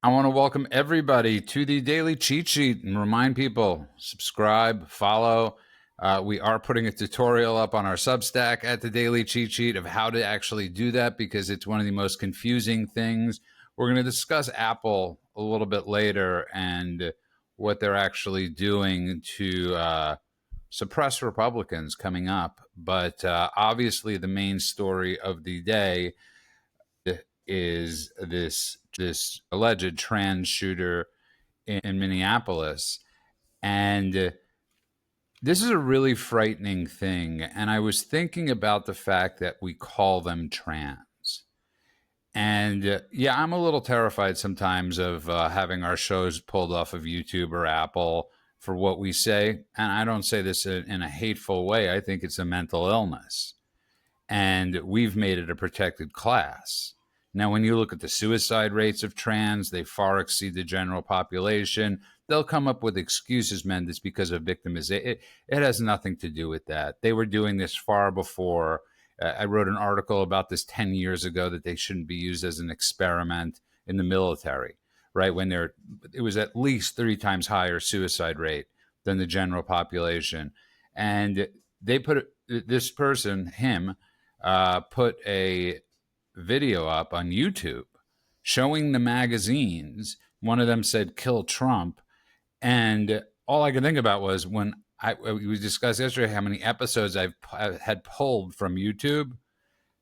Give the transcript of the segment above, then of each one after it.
I want to welcome everybody to the Daily Cheat Sheet and remind people subscribe, follow. We are putting a tutorial up on our Substack at the Daily Cheat Sheet of how to actually do that because it's one of the most confusing things. We're going to discuss Apple a little bit later and what they're actually doing to suppress Republicans coming up. But obviously, the main story of the day is this alleged trans shooter in Minneapolis. And this is a really frightening thing. And I was thinking about the fact that we call them trans. And yeah, I'm a little terrified sometimes of having our shows pulled off of YouTube or Apple for what we say. And I don't say this in a hateful way. I think it's a mental illness. And we've made it a protected class. Now, when you look at the suicide rates of trans, they far exceed the general population. They'll come up with excuses, man, that's because of victimization. It has nothing to do with that. They were doing this far before. I wrote an article about this 10 years ago that they shouldn't be used as an experiment in the military, right? When it was at least 3 times higher suicide rate than the general population. And they put this person, him, put a video up on YouTube showing the magazines. One of them said "Kill Trump," and all I could think about was when we discussed yesterday how many episodes I've had pulled from YouTube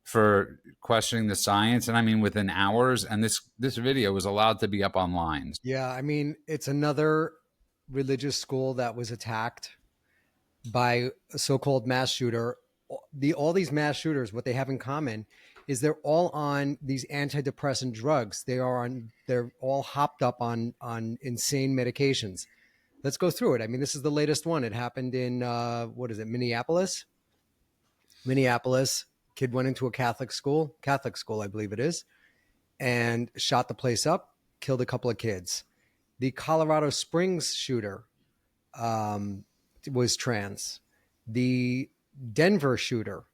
for questioning the science, and I mean within hours. And this video was allowed to be up online. Yeah, I mean, it's another religious school that was attacked by a so-called mass shooter. All these mass shooters, what they have in common is they're all on these antidepressant drugs. They're all hopped up on insane medications. Let's go through it. I mean, this is the latest one. It happened in Minneapolis. Kid went into a Catholic school, I believe it is, and shot the place up, killed a couple of kids. The Colorado Springs shooter was trans. The Denver shooter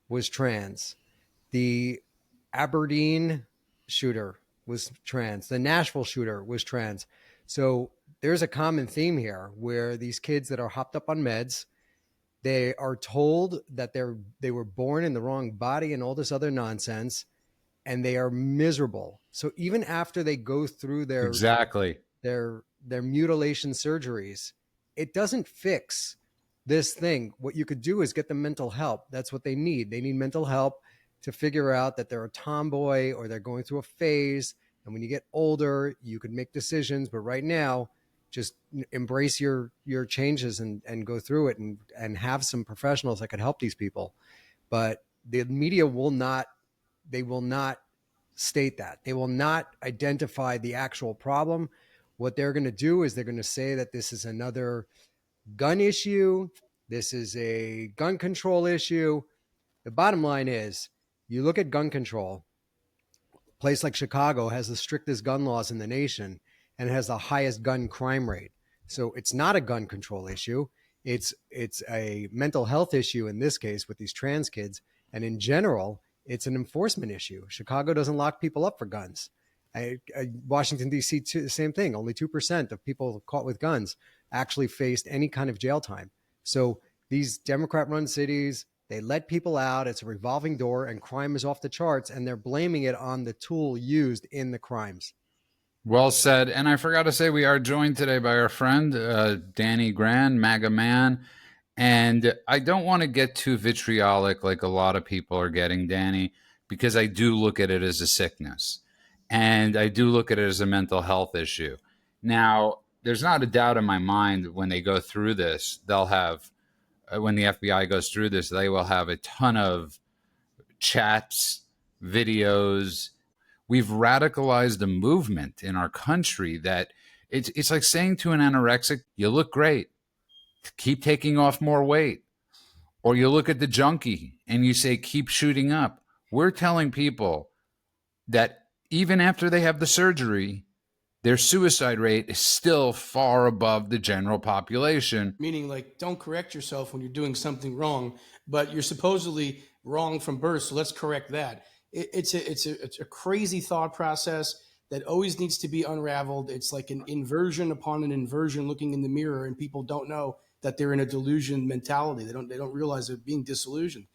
was trans. The Aberdeen shooter was trans. The Nashville shooter was trans. So there's a common theme here where these kids that are hopped up on meds, they are told that they were born in the wrong body and all this other nonsense, and they are miserable. So even after they go through their mutilation surgeries, it doesn't fix this thing. What you could do is get them mental help. That's what they need. They need mental help to figure out that they're a tomboy or they're going through a phase. And when you get older, you can make decisions. But right now, just embrace your changes and go through it and have some professionals that could help these people. But the media will not state that. They will not identify the actual problem. What they're going to do is they're going to say that this is another gun issue. This is a gun control issue. The bottom line is, you look at gun control, a place like Chicago has the strictest gun laws in the nation and has the highest gun crime rate. So it's not a gun control issue. It's a mental health issue in this case with these trans kids. And in general, it's an enforcement issue. Chicago doesn't lock people up for guns. Washington, D.C., too, the same thing. Only 2% of people caught with guns actually faced any kind of jail time. So these Democrat-run cities, they let people out. It's a revolving door, and crime is off the charts, and they're blaming it on the tool used in the crimes. Well said. And I forgot to say, we are joined today by our friend, Danny Gran, MAGA Man. And I don't want to get too vitriolic like a lot of people are getting, Danny, because I do look at it as a sickness. And I do look at it as a mental health issue. Now, there's not a doubt in my mind when they go through this, they'll have, when the FBI goes through this, they will have a ton of chats, videos. We've radicalized a movement in our country that it's like saying to an anorexic, you look great, keep taking off more weight. Or you look at the junkie and you say, keep shooting up. We're telling people that even after they have the surgery, their suicide rate is still far above the general population. Meaning, like, don't correct yourself when you're doing something wrong, but you're supposedly wrong from birth, so let's correct that. It's a crazy thought process. that always needs to be unraveled. It's like an inversion upon an inversion looking in the mirror, and people don't know that they're in a delusion mentality. They don't realize they're being disillusioned.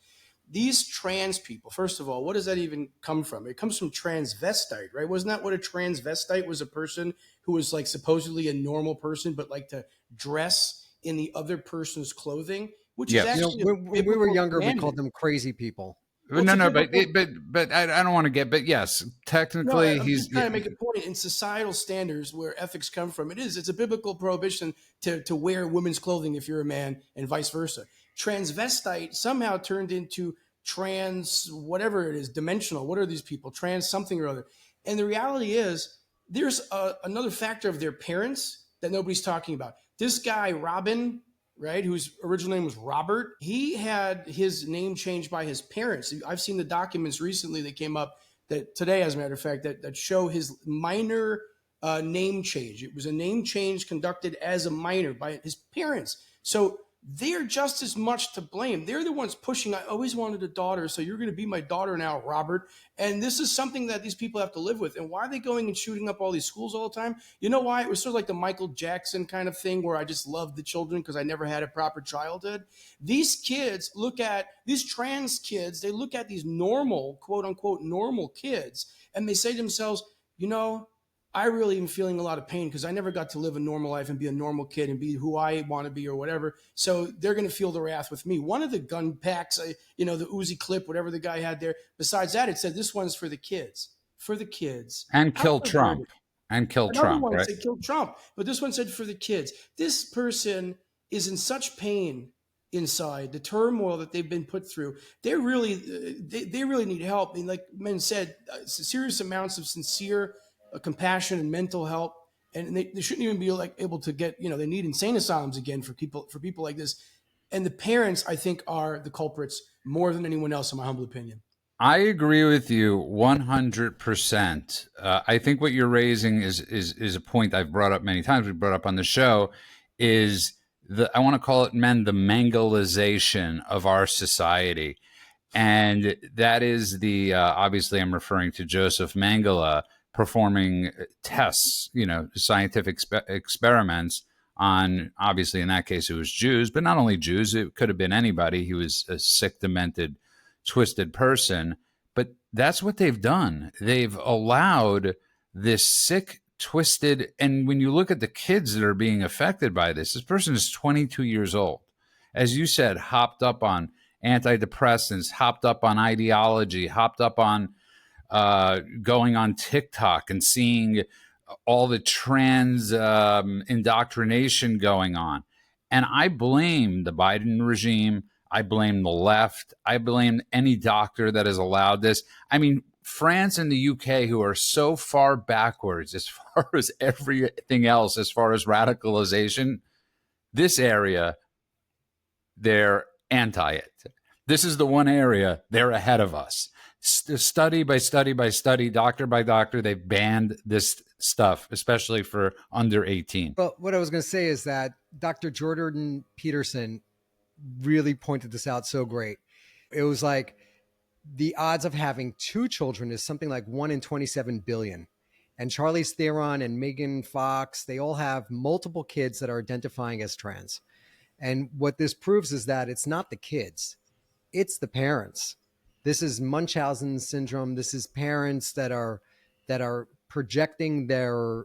These trans people, first of all, what does that even come from? It comes from transvestite, right? Wasn't that what a transvestite was? A person who was like supposedly a normal person, but like to dress in the other person's clothing, which is Yes. actually When we were younger, we called them crazy people. Well, No, but I don't want to get, but yes, no, technically I'm he's just trying to make a point. In societal standards, where ethics come from, it's a biblical prohibition to wear women's clothing if you're a man, and vice versa. Transvestite somehow turned into trans, whatever it is, dimensional. What are these people? Trans something or other. And the reality is, there's another factor of their parents that nobody's talking about. This guy, Robin, right, whose original name was Robert, he had his name changed by his parents. I've seen the documents recently that came up that today, as a matter of fact, that show his minor name change. It was a name change conducted as a minor by his parents. So they're just as much to blame. They're the ones pushing. I always wanted a daughter, so you're going to be my daughter now, Robert. And this is something that these people have to live with. And why are they going and shooting up all these schools all the time? You know why? It was sort of like the Michael Jackson kind of thing where I just loved the children because I never had a proper childhood. These kids look at these trans kids, they look at these normal, quote unquote, normal kids, and they say to themselves, you know, I really am feeling a lot of pain because I never got to live a normal life and be a normal kid and be who I want to be or whatever. So they're going to feel the wrath with me. One of the gun packs, the Uzi clip, whatever the guy had there. Besides that, it said this one's for the kids. For the kids. and kill Trump Another one right? said kill Trump, but this one said for the kids. This person is in such pain inside, the turmoil that they've been put through. They really need help. I mean, like men said, serious amounts of sincere compassion and mental help. And they shouldn't even be like able to get, they need insane asylums again for people like this. And the parents, I think, are the culprits more than anyone else, in my humble opinion. I agree with you 100%. I think what you're raising is a point I've brought up many times. We brought up on the show is I want to call it the Mengeleization of our society. And that is obviously I'm referring to Joseph Mengele performing tests, scientific experiments on, obviously in that case it was Jews, but not only Jews, it could have been anybody. He was a sick, demented, twisted person. But that's what they've done. They've allowed this sick, twisted, and when you look at the kids that are being affected by this person is 22 years old. As you said, hopped up on antidepressants, hopped up on ideology, hopped up on going on TikTok and seeing all the trans indoctrination going on. And I blame the Biden regime. I blame the left. I blame any doctor that has allowed this. I mean, France and the UK, who are so far backwards as far as everything else, as far as radicalization, this area, they're anti it. This is the one area they're ahead of us. Study by study by study, doctor by doctor, they've banned this stuff, especially for under 18. Well, what I was going to say is that Dr. Jordan Peterson really pointed this out so great. It was like the odds of having two children is something like 1 in 27 billion. And Charlize Theron and Megan Fox, they all have multiple kids that are identifying as trans. And what this proves is that it's not the kids, it's the parents. This is Munchausen syndrome. This is parents that are projecting their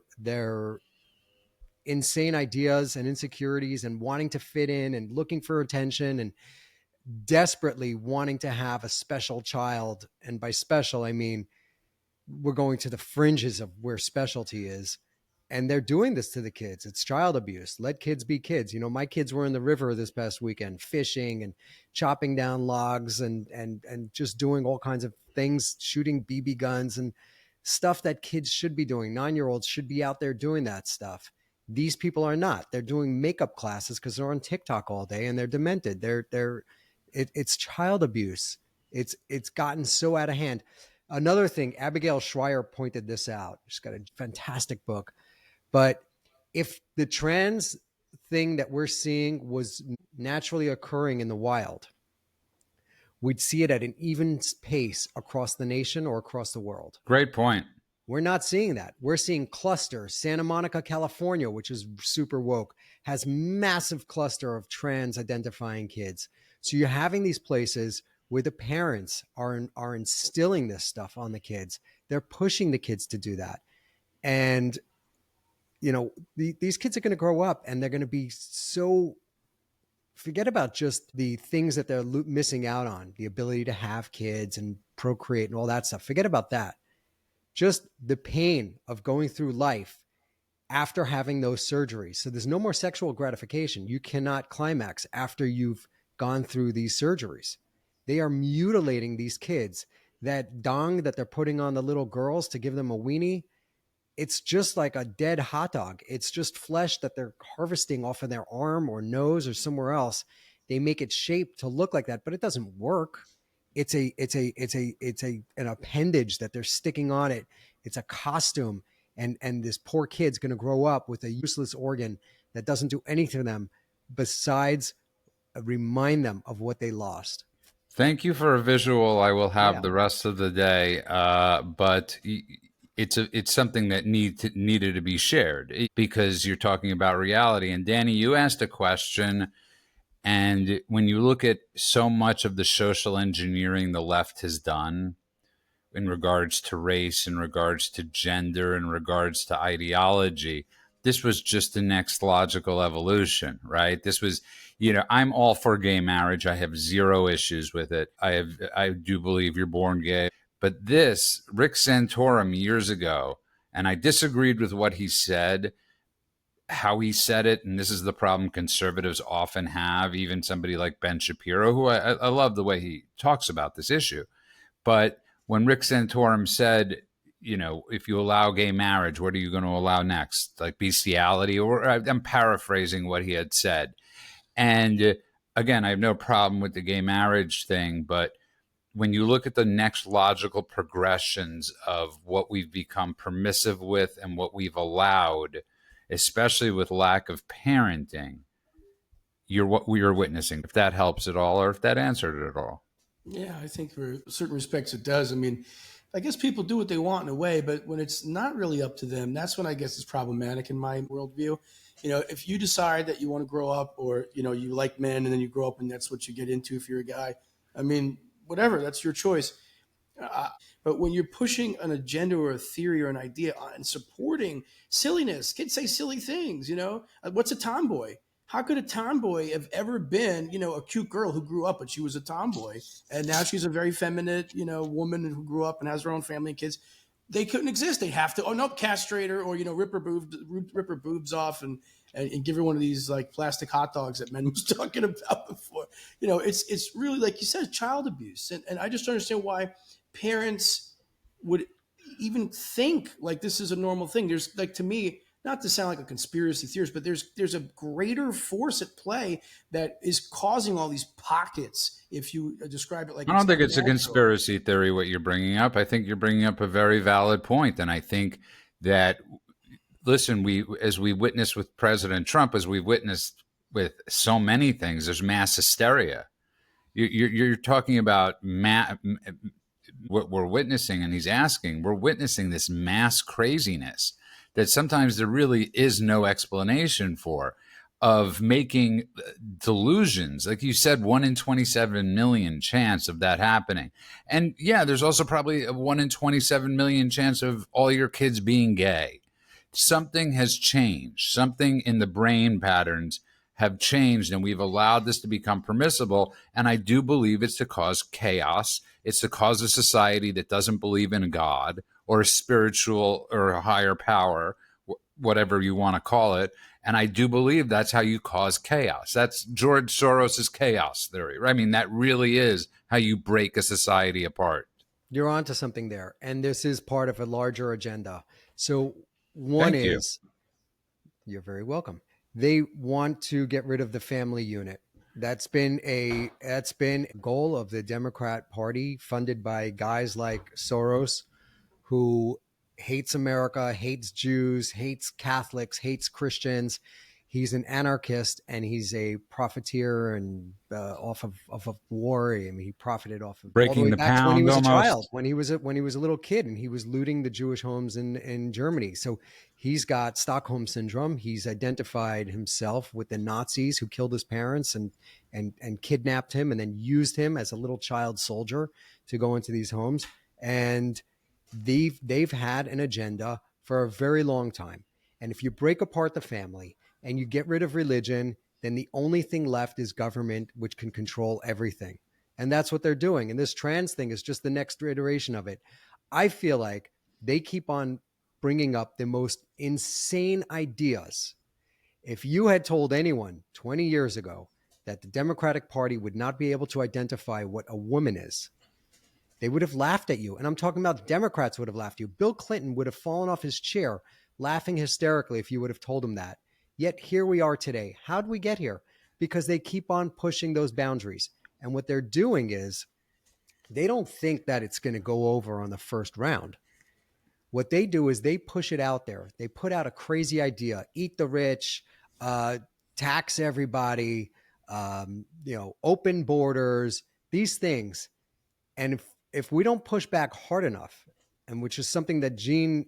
insane ideas and insecurities and wanting to fit in and looking for attention and desperately wanting to have a special child. And by special, I mean, we're going to the fringes of where specialty is. And they're doing this to the kids. It's child abuse. Let kids be kids. My kids were in the river this past weekend, fishing and chopping down logs and just doing all kinds of things, shooting BB guns and stuff that kids should be doing. 9-year-olds should be out there doing that stuff. These people are not. They're doing makeup classes because they're on TikTok all day and they're demented. It's child abuse. It's gotten so out of hand. Another thing, Abigail Schreier pointed this out. She's got a fantastic book. But if the trans thing that we're seeing was naturally occurring in the wild, we'd see it at an even pace across the nation or across the world. Great point. We're not seeing that. We're seeing cluster. Santa Monica, California, which is super woke, has massive cluster of trans identifying kids. So you're having these places where the parents are instilling this stuff on the kids. They're pushing the kids to do that. And, these kids are going to grow up and they're going to be so, forget about just the things that they're missing out on, the ability to have kids and procreate and all that stuff. Forget about that. Just the pain of going through life after having those surgeries. So there's no more sexual gratification. You cannot climax after you've gone through these surgeries. They are mutilating these kids. That dong that they're putting on the little girls to give them a weenie, it's just like a dead hot dog. It's just flesh that they're harvesting off of their arm or nose or somewhere else. They make it shaped to look like that, but it doesn't work. It's an appendage that they're sticking on it. It's a costume, and this poor kid's going to grow up with a useless organ that doesn't do anything to them besides remind them of what they lost. Thank you for a visual. I will have Yeah. the rest of the day, but it's something that needed to be shared because you're talking about reality. And Danny, you asked a question, and when you look at so much of the social engineering the left has done in regards to race, in regards to gender, in regards to ideology, this was just the next logical evolution, right? This was, I'm all for gay marriage. I have zero issues with it. I do believe you're born gay. But this, Rick Santorum years ago, and I disagreed with what he said, how he said it, and this is the problem conservatives often have, even somebody like Ben Shapiro, who I love the way he talks about this issue. But when Rick Santorum said, if you allow gay marriage, what are you going to allow next? Like bestiality? Or I'm paraphrasing what he had said. And again, I have no problem with the gay marriage thing, but when you look at the next logical progressions of what we've become permissive with and what we've allowed, especially with lack of parenting, you're what we are witnessing. If that helps at all, or if that answered it at all. Yeah, I think for certain respects it does. I mean, I guess people do what they want in a way, but when it's not really up to them, that's when I guess it's problematic in my worldview. If you decide that you want to grow up or, you like men and then you grow up and that's what you get into if you're a guy, I mean, whatever, that's your choice. But when you're pushing an agenda or a theory or an idea and supporting silliness, kids say silly things, what's a tomboy? How could a tomboy have ever been, a cute girl who grew up, but she was a tomboy, and now she's a very feminine, woman who grew up and has her own family and kids? They couldn't exist. They'd have to, castrate her or rip her boobs off and give her one of these like plastic hot dogs that men was talking about before. It's really, like you said, child abuse, and I just don't understand why parents would even think like this is a normal thing. There's, like, to me, not to sound like a conspiracy theorist, but there's a greater force at play that is causing all these pockets. If you describe it like, I don't think it's a conspiracy theory what you're bringing up. I think you're bringing up a very valid point, and I think that, listen, as we witnessed with President Trump, as we've witnessed with so many things, there's mass hysteria. You're talking about what we're witnessing, and he's asking, we're witnessing this mass craziness that sometimes there really is no explanation for, of making delusions. Like you said, 1 in 27 million chance of that happening. And yeah, there's also probably a 1 in 27 million chance of all your kids being gay. Something has changed. Something in the brain patterns have changed, and we've allowed this to become permissible. And I do believe it's to cause chaos. It's to cause a society that doesn't believe in God or a spiritual or a higher power, whatever you want to call it. And I do believe that's how you cause chaos. That's George Soros's chaos theory. Right? I mean, that really is how you break a society apart. You're onto something there. And this is part of a larger agenda. So one Thank you. is, you're very welcome. They want to get rid of the family unit. That's been a goal of the Democrat Party, funded by guys like Soros, who hates America, hates Jews, hates Catholics, hates Christians. he's an anarchist and he's a profiteer and off of war. I mean, he profited off of all the Breaking way the back to when he pound was a almost. child, when he was a little kid, and he was looting the Jewish homes in Germany. So he's got Stockholm syndrome. He's identified himself with the Nazis who killed his parents and kidnapped him and then used him as a little child soldier to go into these homes. And they've had an agenda for a very long time. And if you break apart the family and you get rid of religion, then the only thing left is government, which can control everything. And that's what they're doing. And this trans thing is just the next iteration of it. I feel like they keep on bringing up the most insane ideas. If you had told anyone 20 years ago that the Democratic Party would not be able to identify what a woman is, they would have laughed at you. And I'm talking about Democrats would have laughed at you. Bill Clinton would have fallen off his chair laughing hysterically if you would have told him that. Yet here we are today. How did we get here? Because they keep on pushing those boundaries. And what they're doing is they don't think that it's going to go over on the first round. What they do is they push it out there. They put out a crazy idea: eat the rich, tax everybody, open borders, these things. And if we don't push back hard enough, and which is something that Gene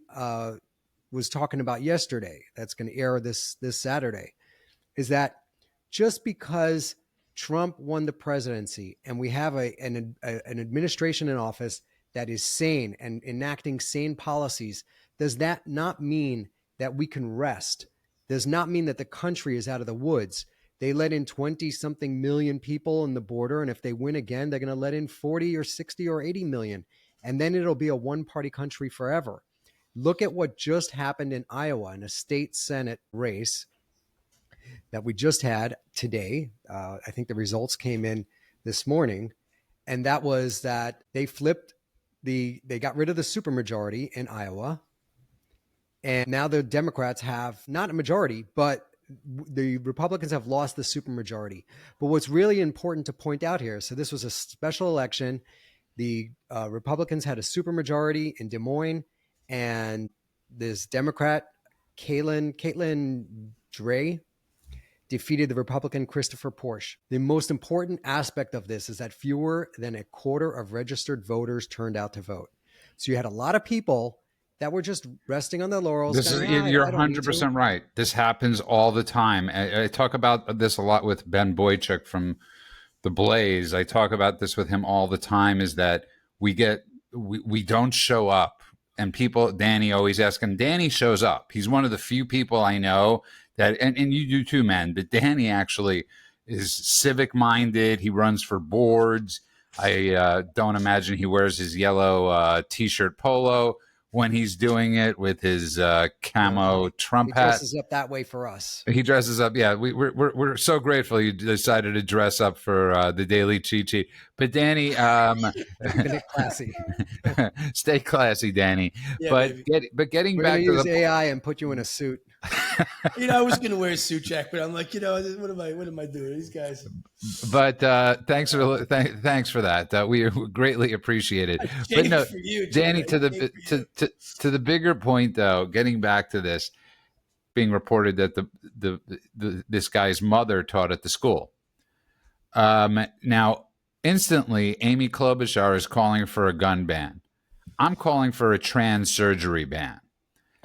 was talking about yesterday, that's going to air this Saturday, is that just because Trump won the presidency and we have an administration in office that is sane and enacting sane policies, does that not mean that we can rest? Does not mean that the country is out of the woods. They let in 20-something million people in the border, and if they win again, they're going to let in 40 or 60 or 80 million, and then it'll be a one-party country forever. Look at what just happened in Iowa in a state Senate race that we just had today. I think the results came in this morning, and that was that they got rid of the supermajority in Iowa, and now the Democrats have not a majority, but the Republicans have lost the supermajority. But what's really important to point out here, so this was a special election. The Republicans had a supermajority in Des Moines, and this Democrat, Caitlin Dray, defeated the Republican Christopher Porsche. The most important aspect of this is that fewer than a quarter of registered voters turned out to vote. So you had a lot of people that were just resting on their laurels. You're 100% right. This happens all the time. I talk about this a lot with Ben Boychuk from The Blaze. I talk about this with him all the time, is that we don't show up. And people, Danny always asking, Danny shows up. He's one of the few people I know that, and you do too, man, but Danny actually is civic minded. He runs for boards. I don't imagine he wears his yellow t-shirt polo when he's doing it with his camo Trump hat. He dresses up that way for us. He dresses up. Yeah, we're so grateful you decided to dress up for the Daily Cheat Sheet. But Danny, keeping it classy. Stay classy, Danny. Yeah, Getting We're back to use the AI and put you in a suit. I was going to wear a suit, Jack, but I'm like, what am I doing? These guys. But thanks for that. We greatly appreciate it. But no, for you, Danny, to the bigger point though, getting back to this, being reported that this guy's mother taught at the school. Now, instantly, Amy Klobuchar is calling for a gun ban. I'm calling for a trans surgery ban.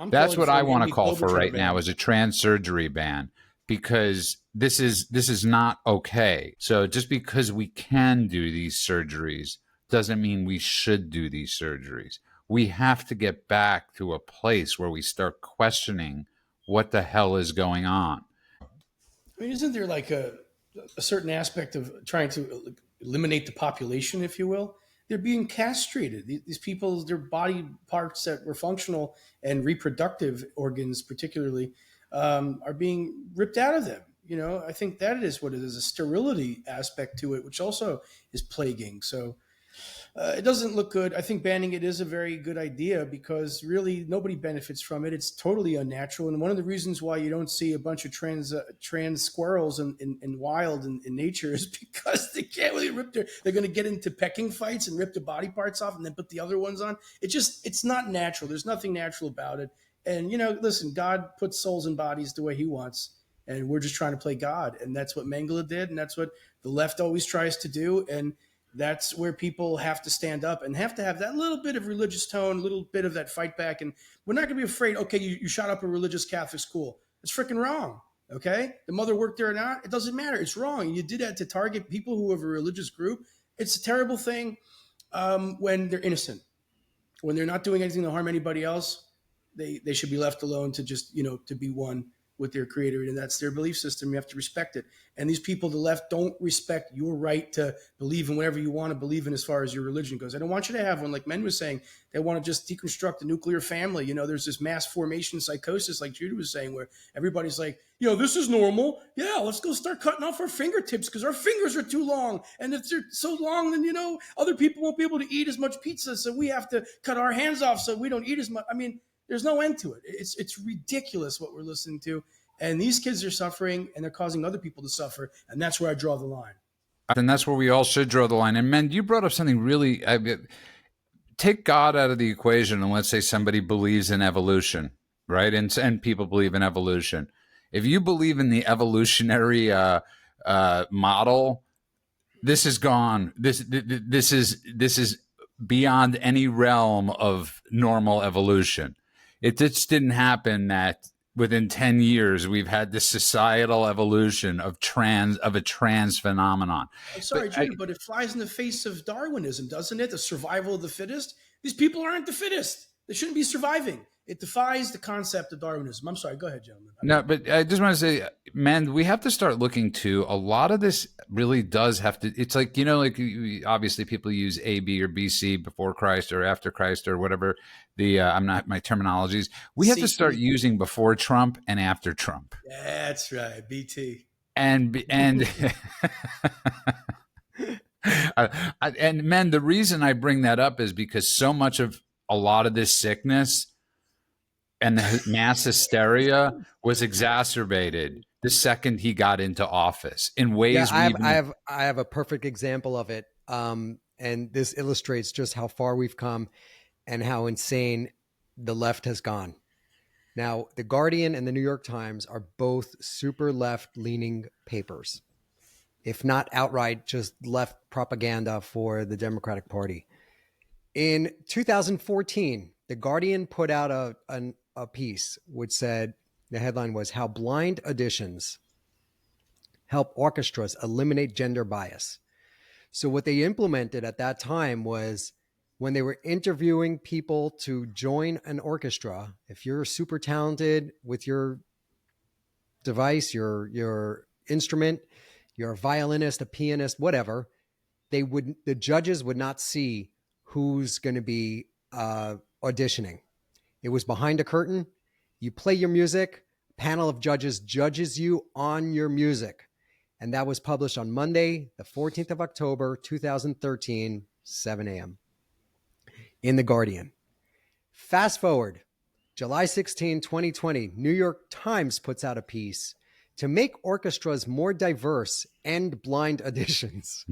That's what I want to call for right now, is a trans surgery ban, because this is not okay. So just because we can do these surgeries doesn't mean we should do these surgeries. We have to get back to a place where we start questioning what the hell is going on. I mean, isn't there like a certain aspect of trying to eliminate the population, if you will? They're being castrated. These people, their body parts that were functional and reproductive organs particularly, are being ripped out of them. I think that is what it is, a sterility aspect to it, which also is plaguing. So it doesn't look good. I think banning it is a very good idea, because really nobody benefits from it. It's totally unnatural. And one of the reasons why you don't see a bunch of trans squirrels in wild in nature is because they can't really they're going to get into pecking fights and rip the body parts off and then put the other ones on. It's not natural. There's nothing natural about it. And, listen, God puts souls and bodies the way he wants. and we're just trying to play God. And that's what Mengele did, and that's what the left always tries to do. And that's where people have to stand up and have to have that little bit of religious tone, a little bit of that fight back. And we're not going to be afraid. Okay, you shot up a religious Catholic school. It's freaking wrong. Okay, the mother worked there or not, it doesn't matter. It's wrong. You did that to target people who have a religious group. It's a terrible thing when they're innocent. When they're not doing anything to harm anybody else, they should be left alone to just, to be one with their creator. And that's their belief system. You have to respect it. And these people, the left, don't respect your right to believe in whatever you want to believe in as far as your religion goes. I don't want you to have one, like Men was saying. They want to just deconstruct the nuclear family. There's this mass formation psychosis, like Judah was saying, where everybody's like, this is normal. Yeah, let's go start cutting off our fingertips because our fingers are too long. And if they're so long, then, other people won't be able to eat as much pizza. So we have to cut our hands off so we don't eat as much. I mean, there's no end to it. It's ridiculous what we're listening to. And these kids are suffering, and they're causing other people to suffer. And that's where I draw the line. And that's where we all should draw the line. And men, you brought up something really, take God out of the equation. And let's say somebody believes in evolution, right? And people believe in evolution. If you believe in the evolutionary model, this is gone. This is beyond any realm of normal evolution. It just didn't happen that within 10 years we've had this societal evolution of a trans phenomenon. I'm sorry, Judah, but it flies in the face of Darwinism, doesn't it? The survival of the fittest. These people aren't the fittest. They shouldn't be surviving. It defies the concept of Darwinism. I'm sorry. Go ahead, gentlemen. No, but I just want to say, man, we have to start looking to a lot of this really does have to, it's like, obviously people use A, B, or BC before Christ or after Christ or whatever my terminologies. We have to start using before Trump and after Trump. That's right. BT. And and men, the reason I bring that up is because so much of a lot of this sickness and the mass hysteria was exacerbated the second he got into office in ways. I have a perfect example of it. And this illustrates just how far we've come and how insane the left has gone. Now, The Guardian and the New York Times are both super left-leaning papers, if not outright just left propaganda for the Democratic Party. In 2014, The Guardian put out a piece which said, the headline was, "How Blind Auditions Help Orchestras Eliminate Gender Bias." So what they implemented at that time was, when they were interviewing people to join an orchestra, if you're super talented with your device, your instrument, you're a violinist, a pianist, whatever, the judges would not see who's going to be auditioning. It was behind a curtain. You play your music, a panel of judges judges you on your music. And that was published on Monday, the 14th of October, 2013, 7 a.m. in The Guardian. Fast forward, July 16, 2020, New York Times puts out a piece to make orchestras more diverse and blind auditions.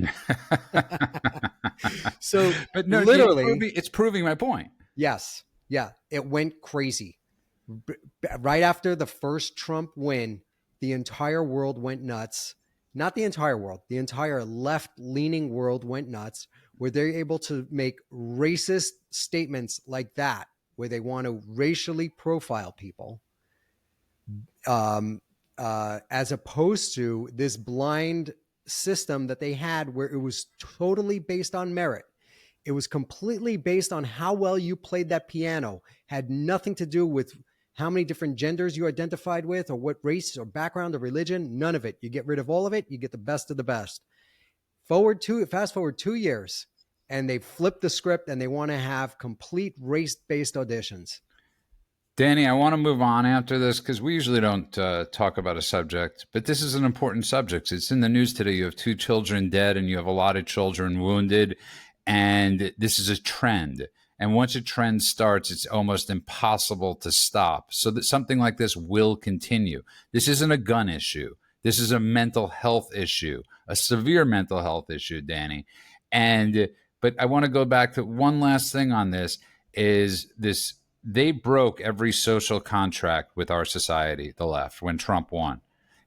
So, but no, literally, it's proving my point. Yes. Yeah. It went crazy. Right after the first Trump win, the entire world went nuts. Not the entire world, the entire left-leaning world went nuts, where they're able to make racist statements like that, where they want to racially profile people, as opposed to this blind system that they had where it was totally based on merit. It was completely based on how well you played that piano, had nothing to do with how many different genders you identified with or what race or background or religion. None of it. You get rid of all of it. You get the best of the best. Fast forward 2 years, and they flipped the script and they want to have complete race-based auditions. Danny, I want to move on after this because we usually don't talk about a subject, but this is an important subject. It's in the news today. You have 2 children dead and you have a lot of children wounded, and this is a trend. And once a trend starts, it's almost impossible to stop. So that something like this will continue. This isn't a gun issue. This is a mental health issue, a severe mental health issue, Danny. But I want to go back to one last thing on this is this. They broke every social contract with our society, the left, when Trump won.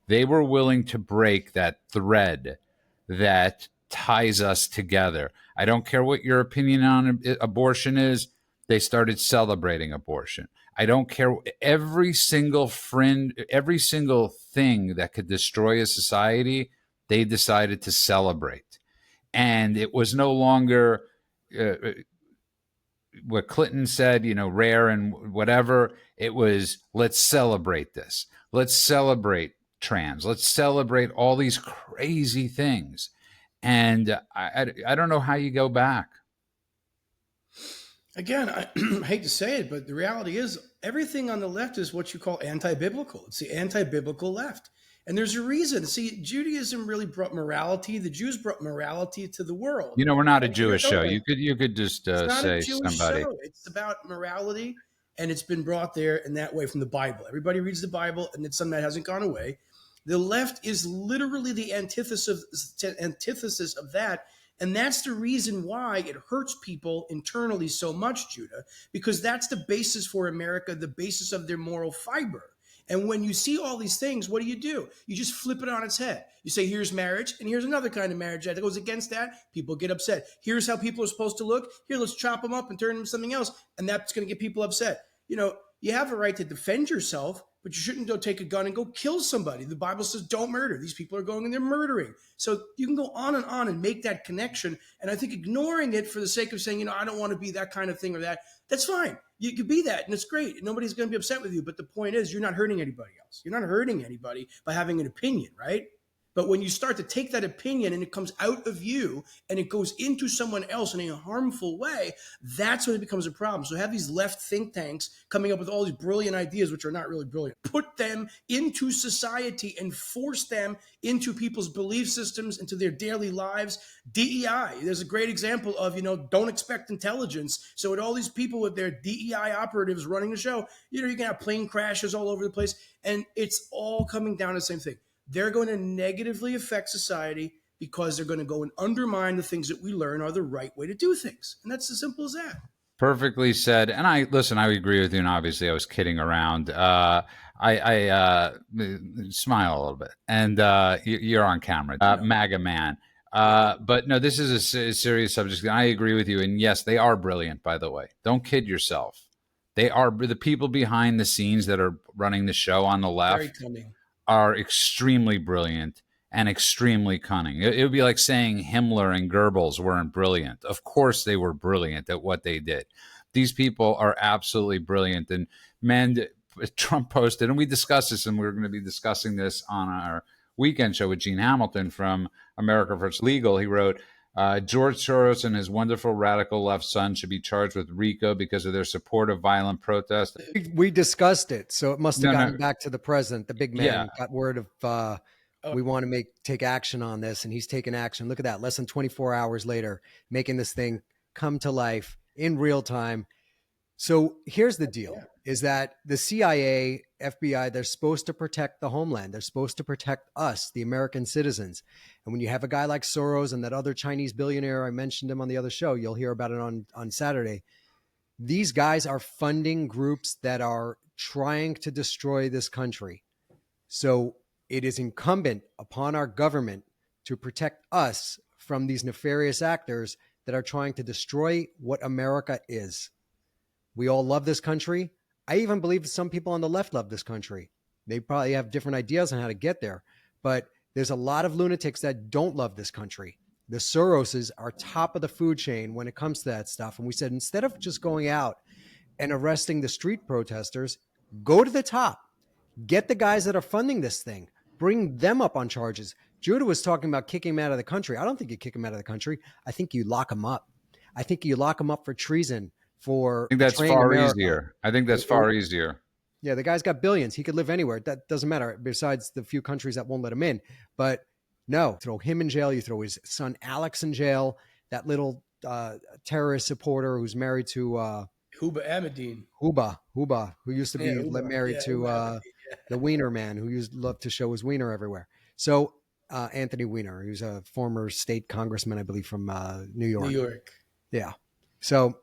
They were willing to break that thread that ties us together. I don't care what your opinion on abortion is. They started celebrating abortion. I don't care. Every single every single thing that could destroy a society, they decided to celebrate. And it was no longer what Clinton said, rare and whatever. It was, let's celebrate this. Let's celebrate trans. Let's celebrate all these crazy things. And I don't know how you go back. Again, I hate to say it, but the reality is everything on the left is what you call anti-biblical. It's the anti-biblical left. And there's a reason. See, Judaism really brought morality. The Jews brought morality to the world. We're not a Jewish show. You could just it's not say a Jewish somebody. show. It's about morality, and it's been brought there in that way from the Bible. Everybody reads the Bible, and it's something that hasn't gone away. The left is literally the antithesis of that. And that's the reason why it hurts people internally so much, Judah, because that's the basis for America, the basis of their moral fiber. And when you see all these things, what do? You just flip it on its head. You say, here's marriage, and here's another kind of marriage that goes against that. People get upset. Here's how people are supposed to look. Here, let's chop them up and turn them into something else. And that's going to get people upset. You have a right to defend yourself, but you shouldn't go take a gun and go kill somebody. The Bible says don't murder. These people are going and they're murdering. So you can go on and make that connection. And I think ignoring it for the sake of saying, I don't want to be that kind of thing or that, that's fine. You could be that, and it's great. And nobody's going to be upset with you. But the point is, you're not hurting anybody else. You're not hurting anybody by having an opinion, right? But when you start to take that opinion and it comes out of you and it goes into someone else in a harmful way, that's when it becomes a problem. So have these left think tanks coming up with all these brilliant ideas, which are not really brilliant. Put them into society and force them into people's belief systems, into their daily lives. DEI, there's a great example of, don't expect intelligence. So with all these people with their DEI operatives running the show, you're going to have plane crashes all over the place. And it's all coming down to the same thing. They're going to negatively affect society because they're going to go and undermine the things that we learn are the right way to do things. And that's as simple as that. Perfectly said. And I agree with you. And obviously I was kidding around. I smile a little bit, and you're on camera, MAGA man. But no, this is a serious subject. And I agree with you. And yes, they are brilliant, by the way. Don't kid yourself. They are the people behind the scenes that are running the show on the left. Very cunning. Are extremely brilliant and extremely cunning. It would be like saying Himmler and Goebbels weren't brilliant. Of course they were brilliant at what they did. These people are absolutely brilliant. And Trump posted, and we discussed this, and we're going to be discussing this on our weekend show with Gene Hamilton from America First Legal. He wrote, George Soros and his wonderful radical left son should be charged with RICO because of their support of violent protest. We discussed it, so it must have gotten back to the president. The big man got word of we want to take action on this, and he's taking action. Look at that, less than 24 hours later, making this thing come to life in real time. So here's the deal, is that the CIA, FBI, they're supposed to protect the homeland. They're supposed to protect us, the American citizens. And when you have a guy like Soros and that other Chinese billionaire, I mentioned him on the other show, you'll hear about it on Saturday. These guys are funding groups that are trying to destroy this country. So it is incumbent upon our government to protect us from these nefarious actors that are trying to destroy what America is. We all love this country. I even believe some people on the left love this country. They probably have different ideas on how to get there, but there's a lot of lunatics that don't love this country. The Soroses are top of the food chain when it comes to that stuff. And we said, instead of just going out and arresting the street protesters, go to the top, get the guys that are funding this thing, bring them up on charges. Judah was talking about kicking him out of the country. I don't think you kick him out of the country. I think you lock him up. I think you lock him up for treason. I think that's far easier. I think that's far easier. Yeah, the guy's got billions. He could live anywhere. That doesn't matter, besides the few countries that won't let him in. But no, throw him in jail. You throw his son Alex in jail. That little terrorist supporter who's married to Huba Abedin. Huba, who used to be married to the Wiener man, who loved to show his wiener everywhere. So Anthony Weiner, who's a former state congressman, I believe, from New York. New York. Yeah. So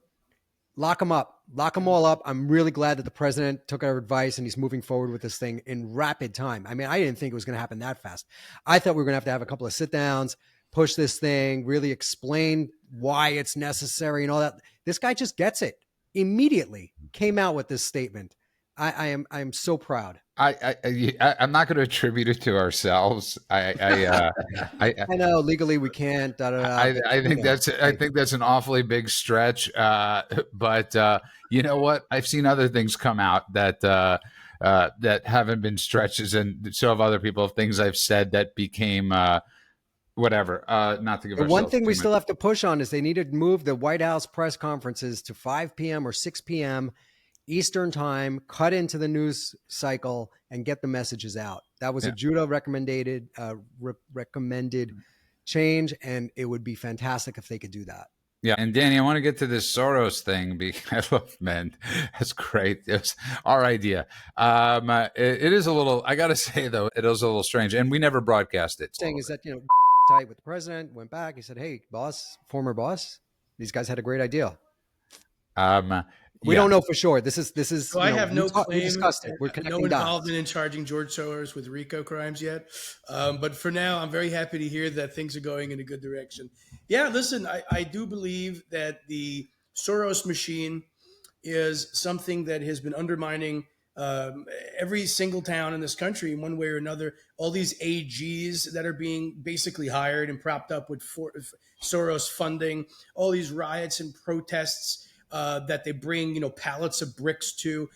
lock them up, lock them all up. I'm really glad that the president took our advice and he's moving forward with this thing in rapid time. I mean, I didn't think it was going to happen that fast. I thought we were going to have a couple of sit downs, push this thing, really explain why it's necessary and all that. This guy just gets it immediately. Came out with this statement. I am so proud. I'm not going to attribute it to ourselves. I know legally we can't. I think that's an awfully big stretch. But you know what? I've seen other things come out that that haven't been stretches, and so have other people. Things I've said that became whatever. Not to give the one thing we still have to push on is they need to move the White House press conferences to 5 p.m. or 6 p.m. Eastern time, cut into the news cycle and get the messages out. That was a Judah recommended change, and it would be fantastic if they could do that. Yeah, and Danny, I want to get to this Soros thing because I love men. That's great. It was our idea. It is a little. I got to say though, it is a little strange, and we never broadcast it. Saying is that tight with the president, went back. He said, "Hey, boss, former boss, these guys had a great idea." We don't know for sure. This is. So I have no claim. We discussed it. We're connecting no dots. involvement in charging George Soros with RICO crimes yet. But for now, I'm very happy to hear that things are going in a good direction. Yeah, listen, I do believe that the Soros machine is something that has been undermining every single town in this country in one way or another. All these AGs that are being basically hired and propped up with Soros funding, all these riots and protests that they bring, pallets of bricks to,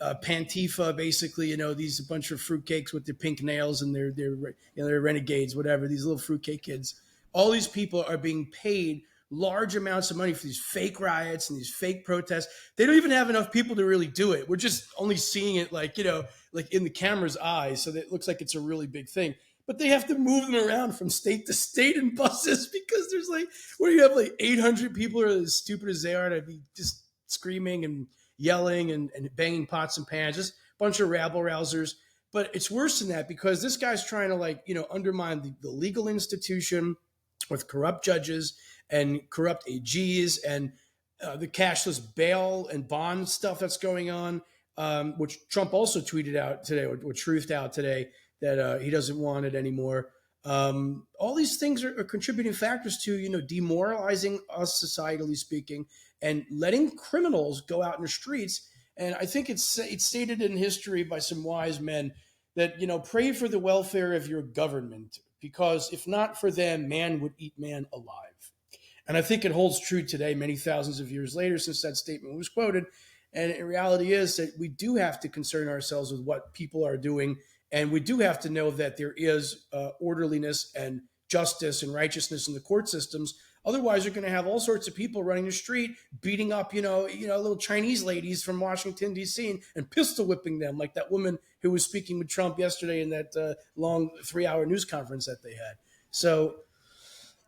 Pantifa, basically, these a bunch of fruitcakes with their pink nails and they're renegades, whatever, these little fruitcake kids. All these people are being paid large amounts of money for these fake riots and these fake protests. They don't even have enough people to really do it. We're just only seeing it like in the camera's eyes. So that it looks like it's a really big thing. But they have to move them around from state to state in buses because there's where you have 800 people who are as stupid as they are to be just screaming and yelling and banging pots and pans, just a bunch of rabble-rousers. But it's worse than that because this guy's trying to undermine the legal institution with corrupt judges and corrupt AGs and the cashless bail and bond stuff that's going on, which Trump also tweeted out today or truthed out today, that he doesn't want it anymore. All these things are contributing factors to, demoralizing us societally speaking and letting criminals go out in the streets. And I think it's stated in history by some wise men that, pray for the welfare of your government, because if not for them, man would eat man alive. And I think it holds true today, many thousands of years later, since that statement was quoted. And the reality is that we do have to concern ourselves with what people are doing. And we do have to know that there is orderliness and justice and righteousness in the court systems. Otherwise, you're going to have all sorts of people running the street, beating up, little Chinese ladies from Washington, D.C. and pistol whipping them, like that woman who was speaking with Trump yesterday in that long 3-hour news conference that they had. So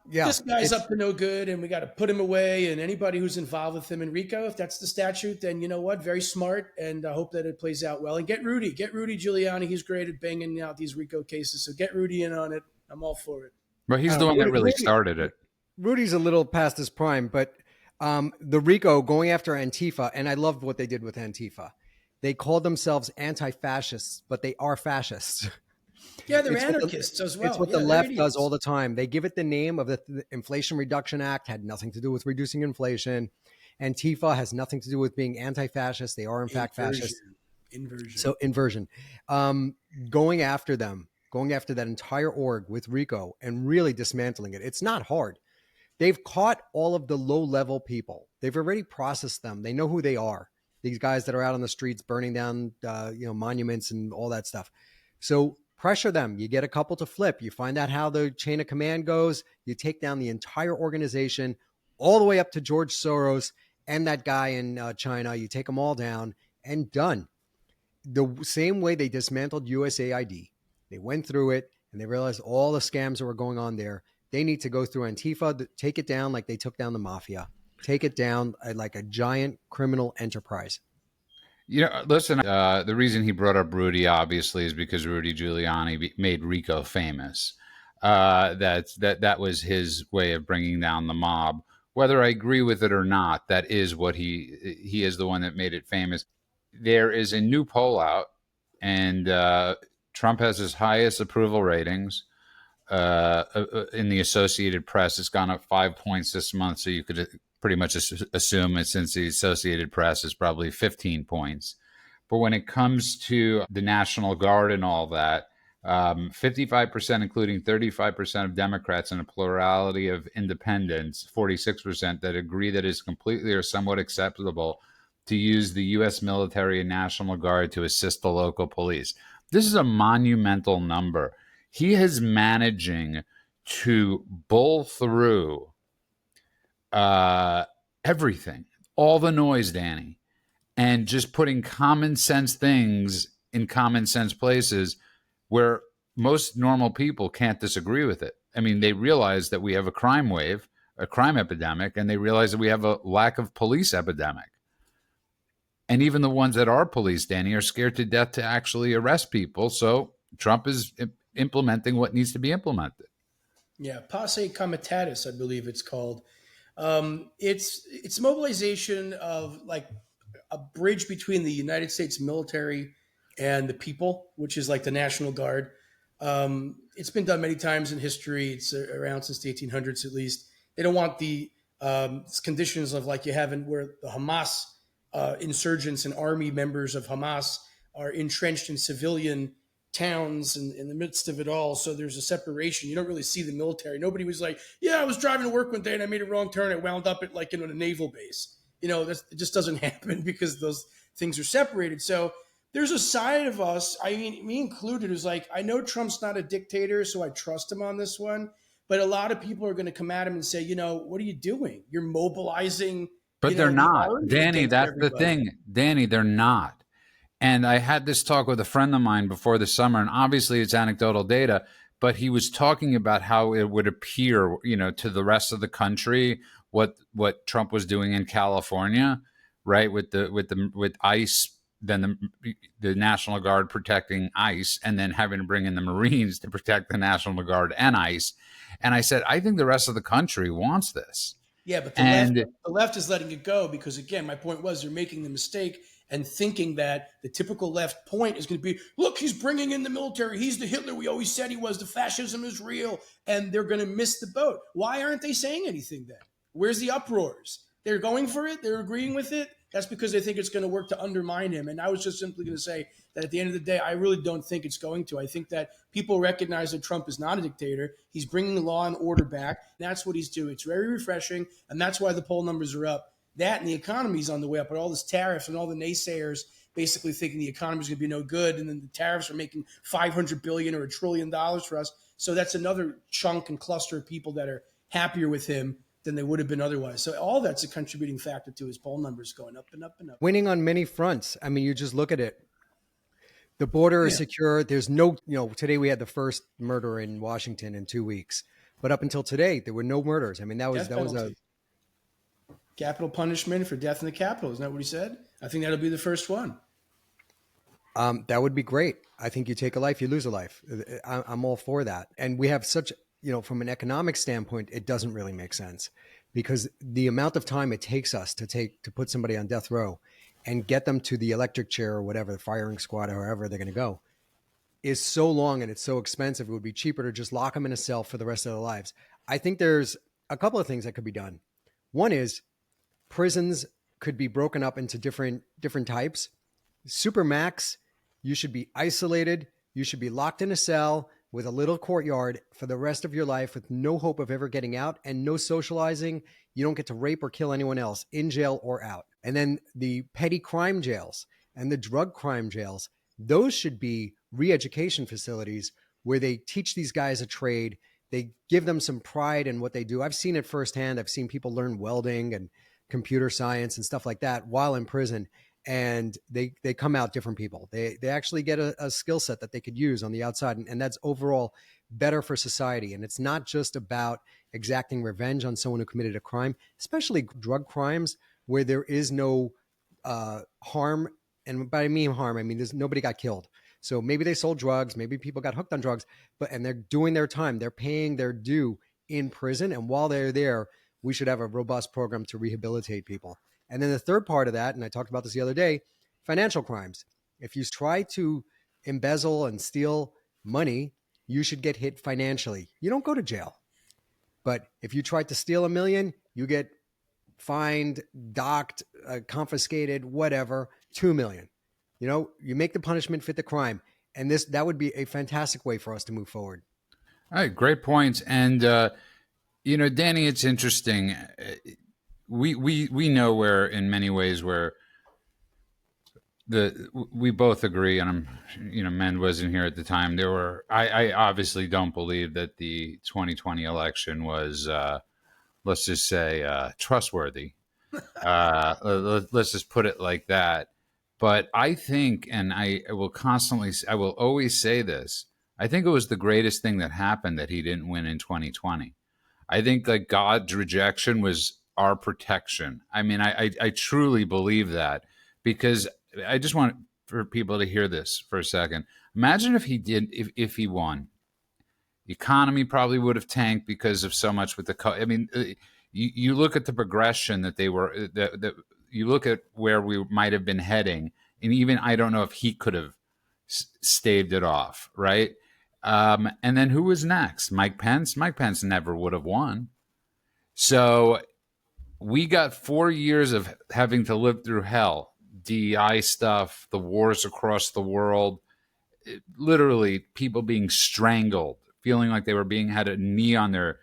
this guy's up to no good, and we got to put him away. And anybody who's involved with him in RICO, if that's the statute, then you know what? Very smart, and I hope that it plays out well. And get Rudy Giuliani. He's great at banging out these RICO cases, so get Rudy in on it. I'm all for it. But he's the one that really started it. Rudy's a little past his prime, but the RICO going after Antifa, and I loved what they did with Antifa. They called themselves anti-fascists, but they are fascists. Yeah, they're anarchists as well. It's what the left does all the time. They give it the name of the Inflation Reduction Act, had nothing to do with reducing inflation. Antifa has nothing to do with being anti-fascist. They are, in fact, fascist. Inversion. So, inversion. Going after them, going after that entire org with RICO and really dismantling it. It's not hard. They've caught all of the low-level people. They've already processed them. They know who they are. These guys that are out on the streets burning down monuments and all that stuff. So pressure them. You get a couple to flip. You find out how the chain of command goes. You take down the entire organization all the way up to George Soros and that guy in China. You take them all down and done. The same way they dismantled USAID. They went through it and they realized all the scams that were going on there. They need to go through Antifa, take it down like they took down the mafia. Take it down like a giant criminal enterprise. Listen, the reason he brought up Rudy, obviously, is because Rudy Giuliani made RICO famous. That was his way of bringing down the mob. whether I agree with it or not, that is what he is the one that made it famous. There is a new poll out, and Trump has his highest approval ratings in the Associated Press. It's gone up 5 points this month, so you could pretty much assume it, since the Associated Press is probably 15 points. But when it comes to the National Guard and all that, 55%, including 35% of Democrats and a plurality of independents, 46%, that agree that it is completely or somewhat acceptable to use the U.S. military and National Guard to assist the local police. This is a monumental number. He is managing to bull through everything, all the noise, Danny, and just putting common sense things in common sense places where most normal people can't disagree with it. I mean, they realize that we have a crime wave, a crime epidemic, and they realize that we have a lack of police epidemic. And even the ones that are police, Danny, are scared to death to actually arrest people. So Trump is implementing what needs to be implemented. Yeah, Passe Comitatus, I believe it's called. It's mobilization of like a bridge between the United States military and the people, which is like the National Guard. It's been done many times in history. It's around since the 1800s, at least. They don't want the conditions of like you have in where the Hamas insurgents and army members of Hamas are entrenched in civilian towns and in the midst of it all. So there's a separation. You don't really see the military. Nobody was like, yeah, I was driving to work one day and I made a wrong turn. I wound up at like in a naval base. You know, it just doesn't happen because those things are separated. So there's a side of us, I mean, me included, who's like, I know Trump's not a dictator, so I trust him on this one. But a lot of people are going to come at him and say, you know, what are you doing? You're mobilizing. But they're not. Danny, that's the thing. Danny, they're not. And I had this talk with a friend of mine before the summer, and obviously it's anecdotal data, but he was talking about how it would appear, you know, to the rest of the country what Trump was doing in California, right? With ICE, then the National Guard protecting ICE, and then having to bring in the Marines to protect the National Guard and ICE. And I said, I think the rest of the country wants this. Yeah, but the left is letting it go because, again, my point was they're making the mistake and thinking that the typical left point is going to be, look, he's bringing in the military. He's the Hitler we always said he was. The fascism is real. And they're going to miss the boat. Why aren't they saying anything then? Where's the uproars? They're going for it. They're agreeing with it. That's because they think it's going to work to undermine him. And I was just simply going to say that at the end of the day, I really don't think it's going to. I think that people recognize that Trump is not a dictator. He's bringing law and order back. That's what he's doing. It's very refreshing. And that's why the poll numbers are up. That and the economy's on the way up, but all this tariffs and all the naysayers basically thinking the economy's going to be no good, and then the tariffs are making $500 billion or $1 trillion for us. So that's another chunk and cluster of people that are happier with him than they would have been otherwise. So all that's a contributing factor to his poll numbers going up and up and up. Winning on many fronts. I mean, you just look at it. The border is secure. There's no, today we had the first murder in Washington in 2 weeks, but up until today, there were no murders. I mean, that was a capital punishment for death in the Capitol. Isn't that what he said? I think that'll be the first one. That would be great. I think you take a life, you lose a life. I'm all for that. And we have such, from an economic standpoint, it doesn't really make sense because the amount of time it takes us to put somebody on death row and get them to the electric chair or whatever, the firing squad or wherever they're going to go is so long and it's so expensive. It would be cheaper to just lock them in a cell for the rest of their lives. I think there's a couple of things that could be done. One is prisons could be broken up into different types. Supermax, you should be isolated. You should be locked in a cell with a little courtyard for the rest of your life with no hope of ever getting out and no socializing. You don't get to rape or kill anyone else in jail or out. And then the petty crime jails and the drug crime jails, those should be re-education facilities where they teach these guys a trade. They give them some pride in what they do. I've seen it firsthand. I've seen people learn welding and computer science and stuff like that while in prison. And they come out different people. They actually get a skill set that they could use on the outside. And that's overall better for society. And it's not just about exacting revenge on someone who committed a crime, especially drug crimes where there is no harm. And by me harm, I mean, nobody got killed. So maybe they sold drugs, maybe people got hooked on drugs, and they're doing their time. They're paying their due in prison. And while they're there, we should have a robust program to rehabilitate people. And then the third part of that, and I talked about this the other day, financial crimes. If you try to embezzle and steal money, you should get hit financially. You don't go to jail. But if you try to steal $1 million, you get fined, docked, confiscated, whatever, 2 million. You make the punishment fit the crime. And that would be a fantastic way for us to move forward. All right, great points. And Danny, it's interesting. We know where, in many ways, where we both agree, and Mend wasn't here at the time. I obviously don't believe that the 2020 election was, let's just say, trustworthy. Let's just put it like that. But I think, and I will always say this, I think it was the greatest thing that happened that he didn't win in 2020. I think like God's rejection was our protection. I mean, I truly believe that, because I just want for people to hear this for a second. Imagine if he won. The economy probably would have tanked because of so much with I mean, you look at the progression that they were, that you look at where we might have been heading, and even I don't know if he could have staved it off, right? And then who was next? Mike Pence? Mike Pence never would have won. So we got 4 years of having to live through hell, DEI stuff, the wars across the world, literally people being strangled, feeling like they were had a knee on their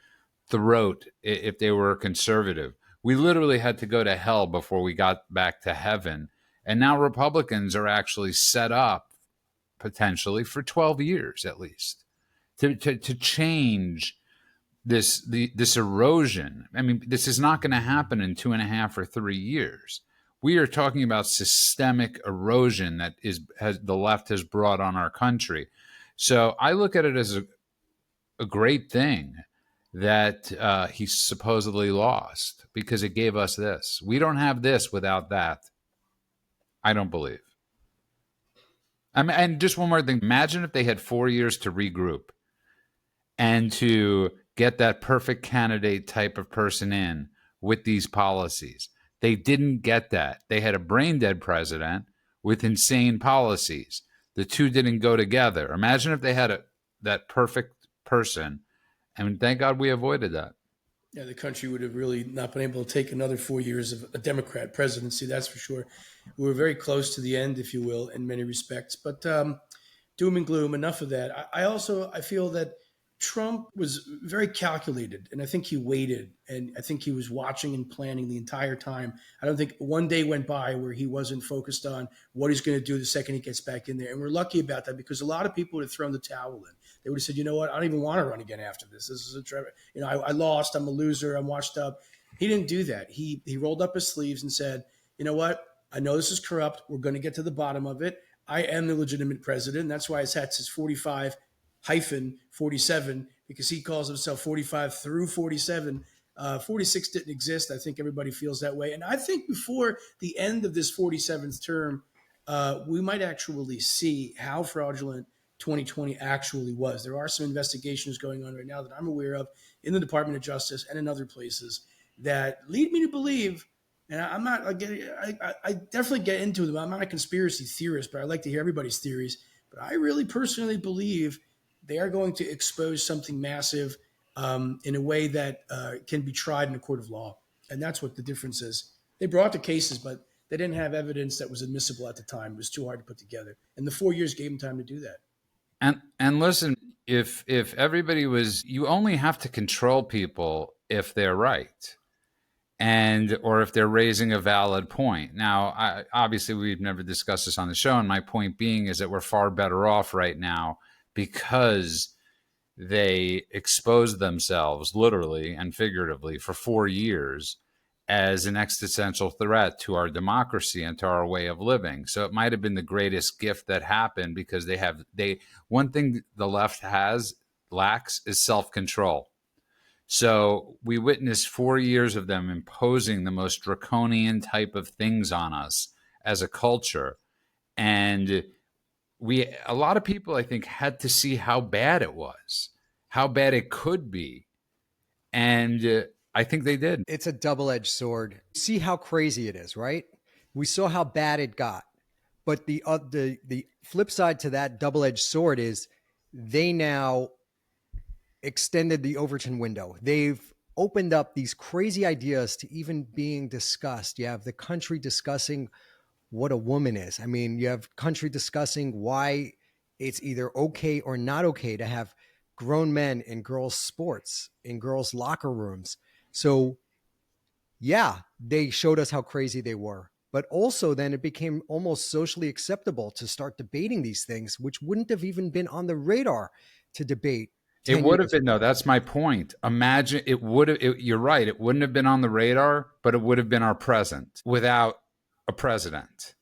throat if they were conservative. We literally had to go to hell before we got back to heaven. And now Republicans are actually set up potentially for 12 years at least to change this erosion. I mean, this is not going to happen in 2.5 or 3 years. We are talking about systemic erosion that the left has brought on our country. So I look at it as a great thing that he supposedly lost, because it gave us this. We don't have this without that. I don't believe. I mean, and just one more thing. Imagine if they had 4 years to regroup and to get that perfect candidate type of person in with these policies. They didn't get that. They had a brain dead president with insane policies. The two didn't go together. Imagine if they had that perfect person, and thank God we avoided that. Yeah, the country would have really not been able to take another 4 years of a Democrat presidency, that's for sure. We were very close to the end, if you will, in many respects. But doom and gloom, enough of that. I feel that Trump was very calculated, and I think he waited, and I think he was watching and planning the entire time. I don't think one day went by where he wasn't focused on what he's going to do the second he gets back in there. And we're lucky about that, because a lot of people would have thrown the towel in. They would have said, you know what, I don't even want to run again after this. This is I lost. I'm a loser. I'm washed up. He didn't do that. He rolled up his sleeves and said, you know what, I know this is corrupt. We're going to get to the bottom of it. I am the legitimate president. That's why his hat says 45-47, because he calls himself 45 through 47. 46 didn't exist. I think everybody feels that way. And I think before the end of this 47th term, we might actually see how fraudulent 2020 actually was. There are some investigations going on right now that I'm aware of in the Department of Justice and in other places that lead me to believe, and I'm not, I definitely get into them. I'm not a conspiracy theorist, but I like to hear everybody's theories. But I really personally believe they are going to expose something massive in a way that can be tried in a court of law. And that's what the difference is. They brought the cases, but they didn't have evidence that was admissible at the time. It was too hard to put together. And the 4 years gave them time to do that. And listen, if everybody was, you only have to control people if they're right, or if they're raising a valid point. Now, obviously, we've never discussed this on the show, and my point being is that we're far better off right now because they exposed themselves literally and figuratively for 4 years as an existential threat to our democracy and to our way of living. So it might have been the greatest gift that happened, because one thing the left lacks is self-control. So we witnessed 4 years of them imposing the most draconian type of things on us as a culture. And a lot of people, I think, had to see how bad it was, how bad it could be. And I think they did. It's a double-edged sword. See how crazy it is, right? We saw how bad it got. But the flip side to that double-edged sword is they now extended the Overton window. They've opened up these crazy ideas to even being discussed. You have the country discussing what a woman is. I mean, you have country discussing why it's either okay or not okay to have grown men in girls' sports, in girls' locker rooms. So, yeah, they showed us how crazy they were. But also, then it became almost socially acceptable to start debating these things, which wouldn't have even been on the radar to debate. It would have been, though. That's my point. Imagine it would have, you're right. It wouldn't have been on the radar, but it would have been our present without a president.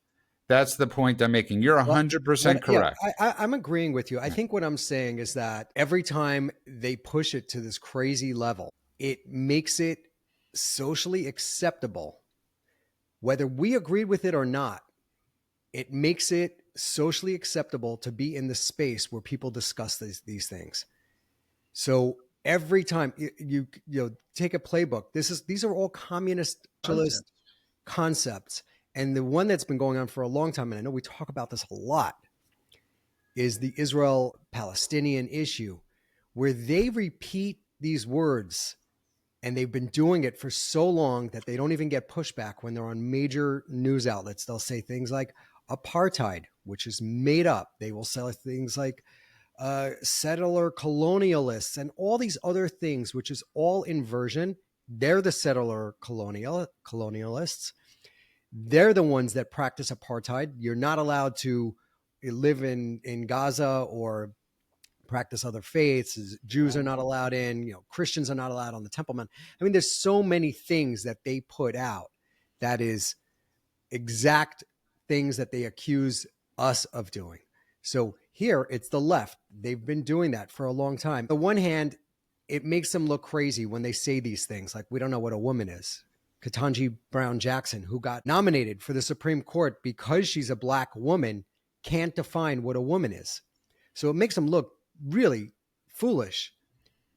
That's the point I'm making. You're 100% correct. Yeah, I'm agreeing with you. I think what I'm saying is that every time they push it to this crazy level, it makes it socially acceptable. Whether we agreed with it or not, it makes it socially acceptable to be in the space where people discuss these things. So every time you take a playbook, these are all communist socialist concepts. And the one that's been going on for a long time, and I know we talk about this a lot, is the Israel-Palestinian issue, where they repeat these words, and they've been doing it for so long that they don't even get pushback when they're on major news outlets. They'll say things like apartheid, which is made up. They will say things like settler colonialists and all these other things, which is all inversion. They're the settler colonialists. They're the ones that practice apartheid. You're not allowed to live in Gaza or practice other faiths. Jews are not allowed in, Christians are not allowed on the Temple Mount. I mean, there's so many things that they put out that is exact things that they accuse us of doing. So here it's the left. They've been doing that for a long time. On the one hand, it makes them look crazy when they say these things, like, we don't know what a woman is. Ketanji Brown Jackson, who got nominated for the Supreme Court because she's a black woman, can't define what a woman is. So it makes them look really foolish.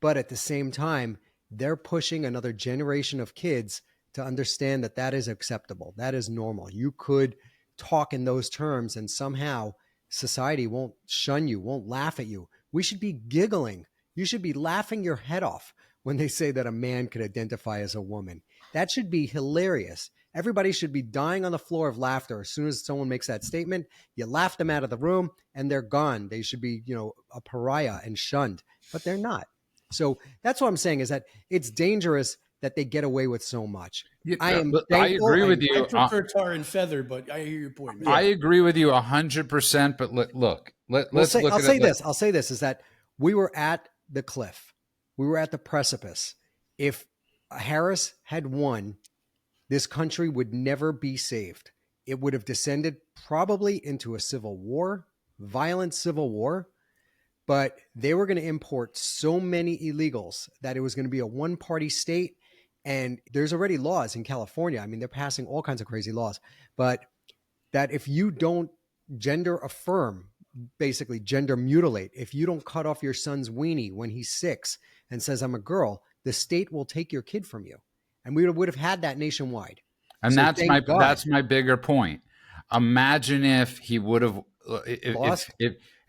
But at the same time, they're pushing another generation of kids to understand that that is acceptable. That is normal. You could talk in those terms and somehow society won't shun you, won't laugh at you. We should be giggling. You should be laughing your head off when they say that a man could identify as a woman. That should be hilarious. Everybody should be dying on the floor of laughter as soon as someone makes that statement. You laugh them out of the room and they're gone. They should be, a pariah and shunned, but they're not. So that's what I'm saying, is that it's dangerous that they get away with so much. Yeah, I agree with you. I prefer tar and feather, but I hear your point. I agree with you 100%. But I'll say this is that we were at the cliff. We were at the precipice. If Harris had won, this country would never be saved. It would have descended probably into a civil war, violent civil war, but they were going to import so many illegals that it was going to be a one-party state. And there's already laws in California. I mean, they're passing all kinds of crazy laws, but that if you don't gender affirm, basically gender mutilate, if you don't cut off your son's weenie when he's 6 and says, I'm a girl, the state will take your kid from you. And we would have had that nationwide. And so that's my bigger point. Imagine if he would have,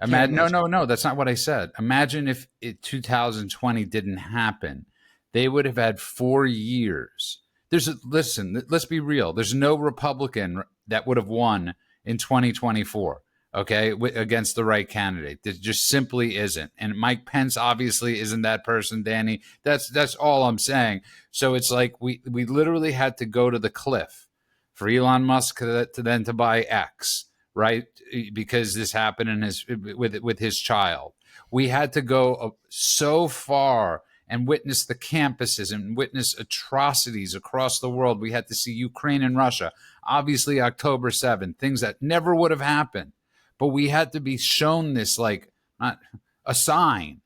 no, that's not what I said. Imagine if 2020 didn't happen. They would have had 4 years. Let's be real. There's no Republican that would have won in 2024. Okay, against the right candidate. There just simply isn't. And Mike Pence obviously isn't that person, Danny. That's all I'm saying. So it's like we literally had to go to the cliff for Elon Musk to buy X, right? Because this happened with his child. We had to go so far and witness the campuses and witness atrocities across the world. We had to see Ukraine and Russia. Obviously, October 7th, things that never would have happened. But we had to be shown this, like, not a sign,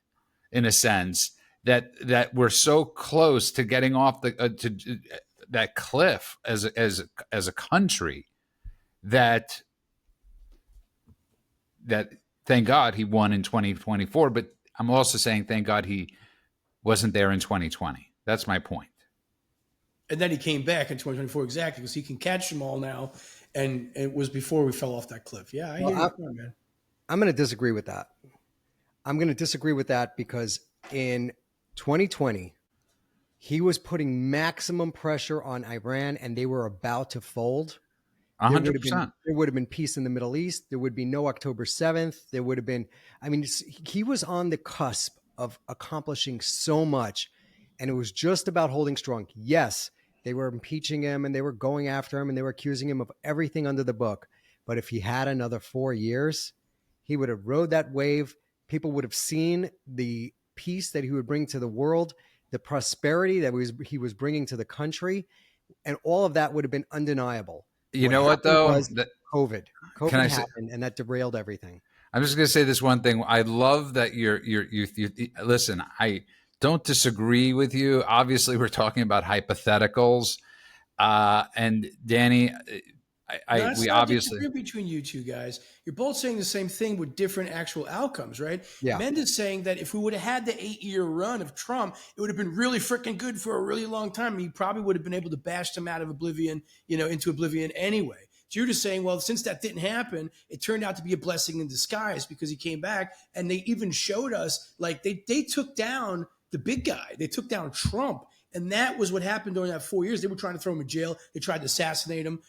in a sense, that we're so close to getting off that cliff as a country that thank God he won in 2024. But I'm also saying thank God he wasn't there in 2020. That's my point. And then he came back in 2024 exactly because he can catch them all now. And it was before we fell off that cliff. Yeah, I hear you. Come on, man. I'm going to disagree with that. I'm going to disagree with that because in 2020, he was putting maximum pressure on Iran and they were about to fold. 100%. There would have been peace in the Middle East. There would be no October 7th. There would have been, I mean, he was on the cusp of accomplishing so much and it was just about holding strong. Yes, they were impeaching him and they were going after him and they were accusing him of everything under the book. But if he had another 4 years, he would have rode that wave. People would have seen the peace that he would bring to the world, the prosperity that he was bringing to the country, and all of that would have been undeniable. You know what, though? Was COVID happened, and that derailed everything. I'm just going to say this one thing. I love that you listen, I don't disagree with you. Obviously, we're talking about hypotheticals. And Danny, we obviously between you two guys. You're both saying the same thing with different actual outcomes, right? Yeah. Mendes saying that if we would have had the 8-year run of Trump, it would have been really freaking good for a really long time. He probably would have been able to bash them out of oblivion, into oblivion anyway. Judah saying, well, since that didn't happen, it turned out to be a blessing in disguise because he came back and they even showed us like they took down the big guy. They took down Trump. And that was what happened during that 4 years. They were trying to throw him in jail. They tried to assassinate him,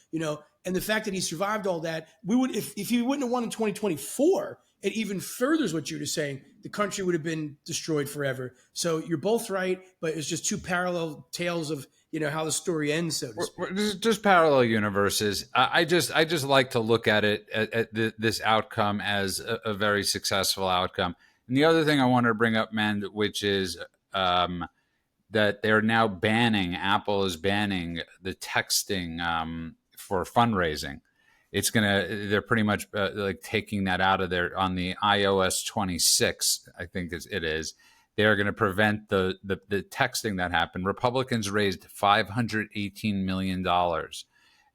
and the fact that he survived all that, we would, if he wouldn't have won in 2024, it even furthers what Judah's saying. The country would have been destroyed forever. So you're both right, but it's just two parallel tales of, how the story ends, so to speak. Just parallel universes. I just like to look at it at this outcome as a very successful outcome. And the other thing I wanted to bring up, man, which is that they're now Apple is banning the texting for fundraising. They're pretty much like taking that out of there on the iOS 26, I think it is. They're going to prevent the texting that happened. Republicans raised $518 million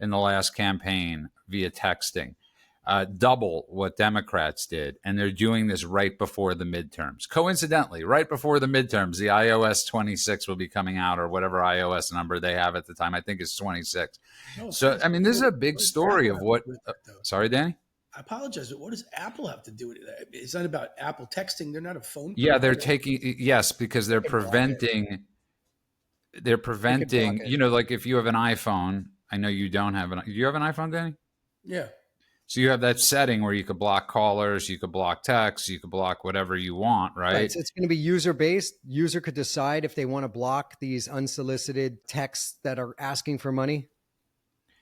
in the last campaign via texting. Double what Democrats did, and they're doing this right before the midterms. Coincidentally, right before the midterms, the iOS 26 will be coming out, or whatever iOS number they have at the time. I think it's 26. No, so, I mean, this is a big story of what. Sorry, Danny? I apologize, but what does Apple have to do with it? It's not about Apple texting. They're not a phone. Yeah, they're taking because they're preventing. They're preventing. Like if you have an iPhone, I know you don't have an. Do you have an iPhone, Danny? Yeah. So you have that setting where you could block callers, you could block texts, you could block whatever you want, right? It's going to be user-based. User could decide if they want to block these unsolicited texts that are asking for money.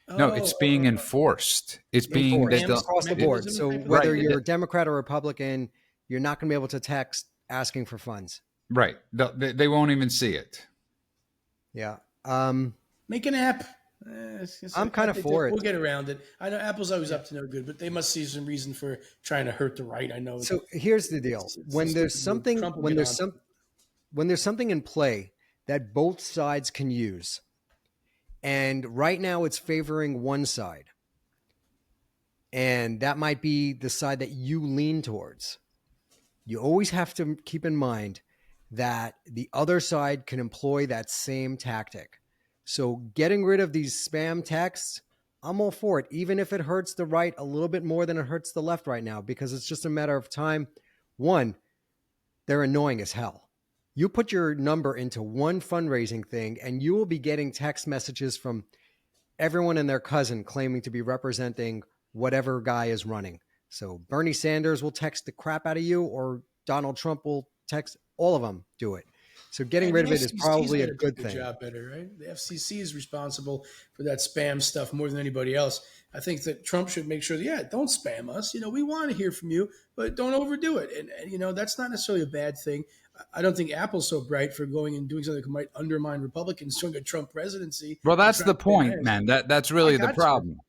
No, it's being enforced. It's being across the board. So whether you're a Democrat or Republican, you're not going to be able to text asking for funds. Right. They won't even see it. Yeah. Make an app. I'm kind of for it. We'll get around it. I know Apple's always up to no good, but they must see some reason for trying to hurt the right. I know. So here's the deal: when there's something in play that both sides can use, and right now it's favoring one side, and that might be the side that you lean towards. You always have to keep in mind that the other side can employ that same tactic. So getting rid of these spam texts, I'm all for it, even if it hurts the right a little bit more than it hurts the left right now, because it's just a matter of time. One, they're annoying as hell. You put your number into one fundraising thing and you will be getting text messages from everyone and their cousin claiming to be representing whatever guy is running. So Bernie Sanders will text the crap out of you, or Donald Trump will text. All of them do it. So getting rid of it is probably a good thing. Job better, right? The FCC is responsible for that spam stuff more than anybody else. I think that Trump should make sure that, don't spam us. We want to hear from you, but don't overdo it. And that's not necessarily a bad thing. I don't think Apple's so bright for going and doing something that might undermine Republicans during a Trump presidency. Well, that's the point, man. That's really the problem.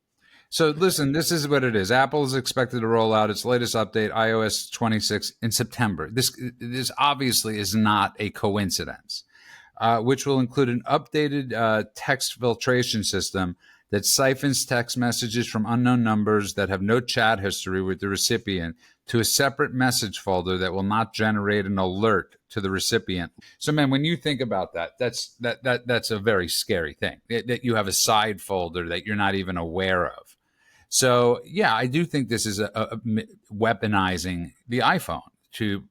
So listen, this is what it is. Apple is expected to roll out its latest update, iOS 26, in September. This obviously is not a coincidence, which will include an updated text filtration system that siphons text messages from unknown numbers that have no chat history with the recipient to a separate message folder that will not generate an alert to the recipient. So, man, when you think about that, that's a very scary thing, that you have a side folder that you're not even aware of. So, yeah, I do think this is a weaponizing the iPhone to,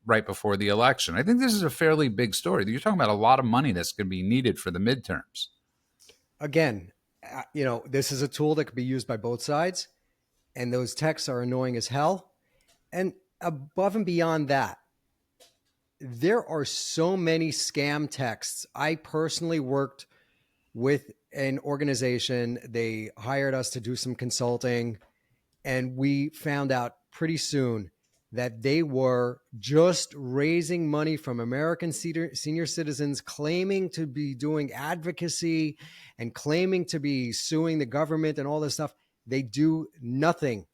right before the election. I think this is a fairly big story. You're talking about a lot of money that's going to be needed for the midterms. Again, this is a tool that could be used by both sides, and those texts are annoying as hell. And above and beyond that, there are so many scam texts. I personally worked with an organization. They hired us to do some consulting, and we found out pretty soon that they were just raising money from American senior citizens, claiming to be doing advocacy and claiming to be suing the government and all this stuff. They do nothing.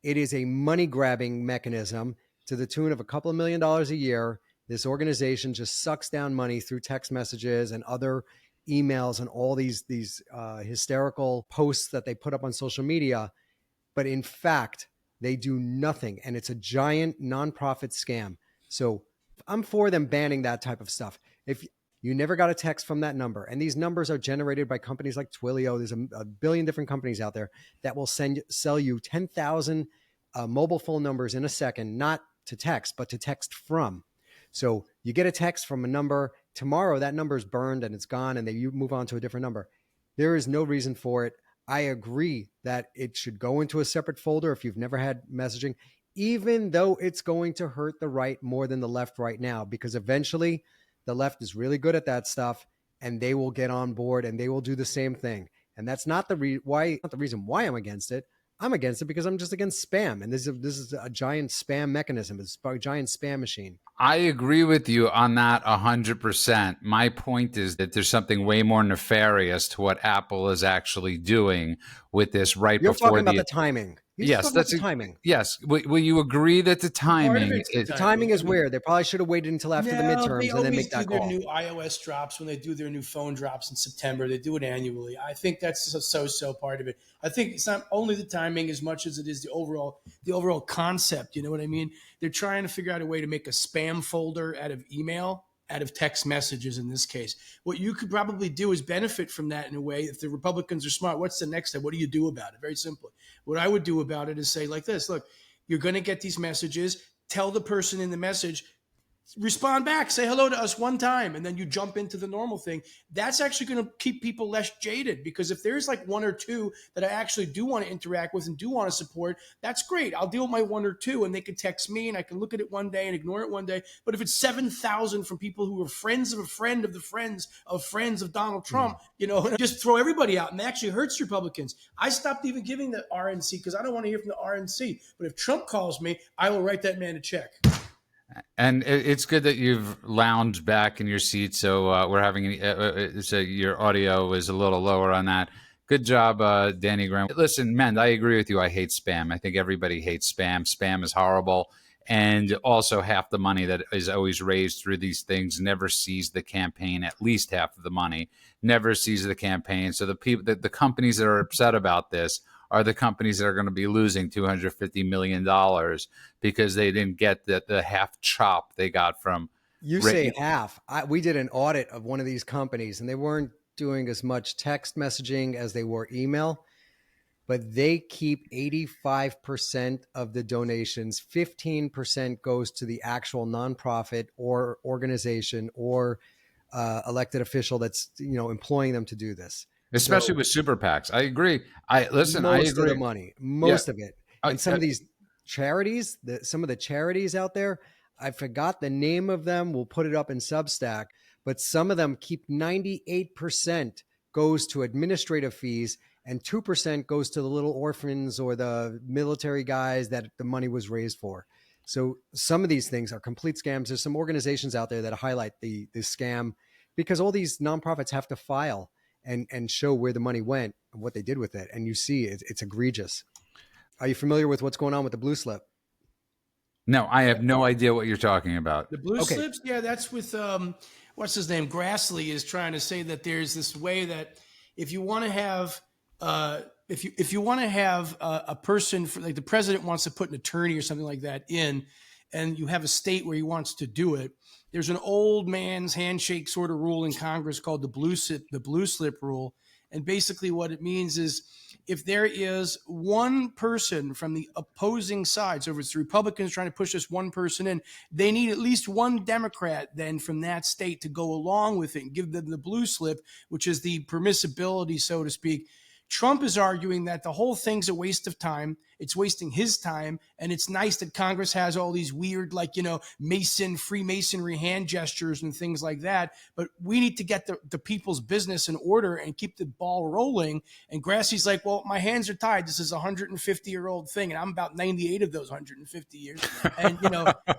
It is a money-grabbing mechanism to the tune of a couple of $1 million a year. This organization just sucks down money through text messages and other emails and all these hysterical posts that they put up on social media. But in fact, they do nothing, and it's a giant nonprofit scam. So I'm for them banning that type of stuff. If you never got a text from that number, and these numbers are generated by companies like Twilio, there's a billion different companies out there that will sell you 10,000 mobile phone numbers in a second, not to text, but to text from. So you get a text from a number. Tomorrow, that number is burned and it's gone, and then you move on to a different number. There is no reason for it. I agree that it should go into a separate folder if you've never had messaging, even though it's going to hurt the right more than the left right now, because eventually the left is really good at that stuff, and they will get on board and they will do the same thing. And that's not the reason why I'm against it. I'm against it because I'm just against spam. And this is a giant spam mechanism. It's a giant spam machine. I agree with you on that 100%. My point is that there's something way more nefarious to what Apple is actually doing with this right You're before talking about the timing. Yes, that's the timing. Yes. Will you agree that the timing is weird? They probably should have waited until after the midterms and then make that call. They always do their new iOS drops when they do their new phone drops in September. They do it annually. I think that's a so-so part of it. I think it's not only the timing as much as it is the overall concept. You know what I mean? They're trying to figure out a way to make a spam folder out of email, out of text messages in this case. What you could probably do is benefit from that in a way. If the Republicans are smart, what's the next step? What do you do about it? Very simply. What I would do about it is say like this: look, you're going to get these messages. Tell the person in the message, respond back, say hello to us one time, and then you jump into the normal thing. That's actually going to keep people less jaded, because if there's like one or two that I actually do want to interact with and do want to support, that's great. I'll deal with my one or two, and they can text me, and I can look at it one day and ignore it one day. But if it's 7,000 from people who are friends of a friend of the friends of Donald Trump, just throw everybody out, and that actually hurts Republicans. I stopped even giving the RNC because I don't want to hear from the RNC. But if Trump calls me, I will write that man a check. And it's good that you've lounged back in your seat. So we're having so your audio is a little lower on that. Good job, Danny Graham. Listen, man, I agree with you. I hate spam. I think everybody hates spam. Spam is horrible. And also half the money that is always raised through these things never sees the campaign. At least half of the money never sees the campaign. So the companies that are upset about this are the companies that are going to be losing $250 million because they didn't get the half chop they got from. You say half. We did an audit of one of these companies, and they weren't doing as much text messaging as they were email, but they keep 85% of the donations. 15% goes to the actual nonprofit or organization or elected official that's employing them to do this. Especially with super PACs. I agree. I agree. Most of the money, of it. And some of these charities, some of the charities out there, I forgot the name of them. We'll put it up in Substack. But some of them keep 98% goes to administrative fees, and 2% goes to the little orphans or the military guys that the money was raised for. So some of these things are complete scams. There's some organizations out there that highlight the scam, because all these nonprofits have to file and show where the money went and what they did with it. And you see it's egregious. Are you familiar with what's going on with the blue slip? No, I have no idea what you're talking about. The blue slips? Yeah, that's with, what's his name? Grassley is trying to say that there's this way that if you want to have if you want to have a person for, like, the president wants to put an attorney or something like that in, and you have a state where he wants to do it, there's an old man's handshake sort of rule in Congress called the blue slip rule. And basically what it means is, if there is one person from the opposing side, so if it's the Republicans trying to push this one person in, they need at least one Democrat then from that state to go along with it and give them the blue slip, which is the permissibility, so to speak. Trump is arguing that the whole thing's a waste of time. It's wasting his time. And it's nice that Congress has all these weird, like, Freemasonry hand gestures and things like that. But we need to get the people's business in order and keep the ball rolling. And Grassie's like, well, my hands are tied. This is a 150-year-old thing. And I'm about 98 of those 150 years. And,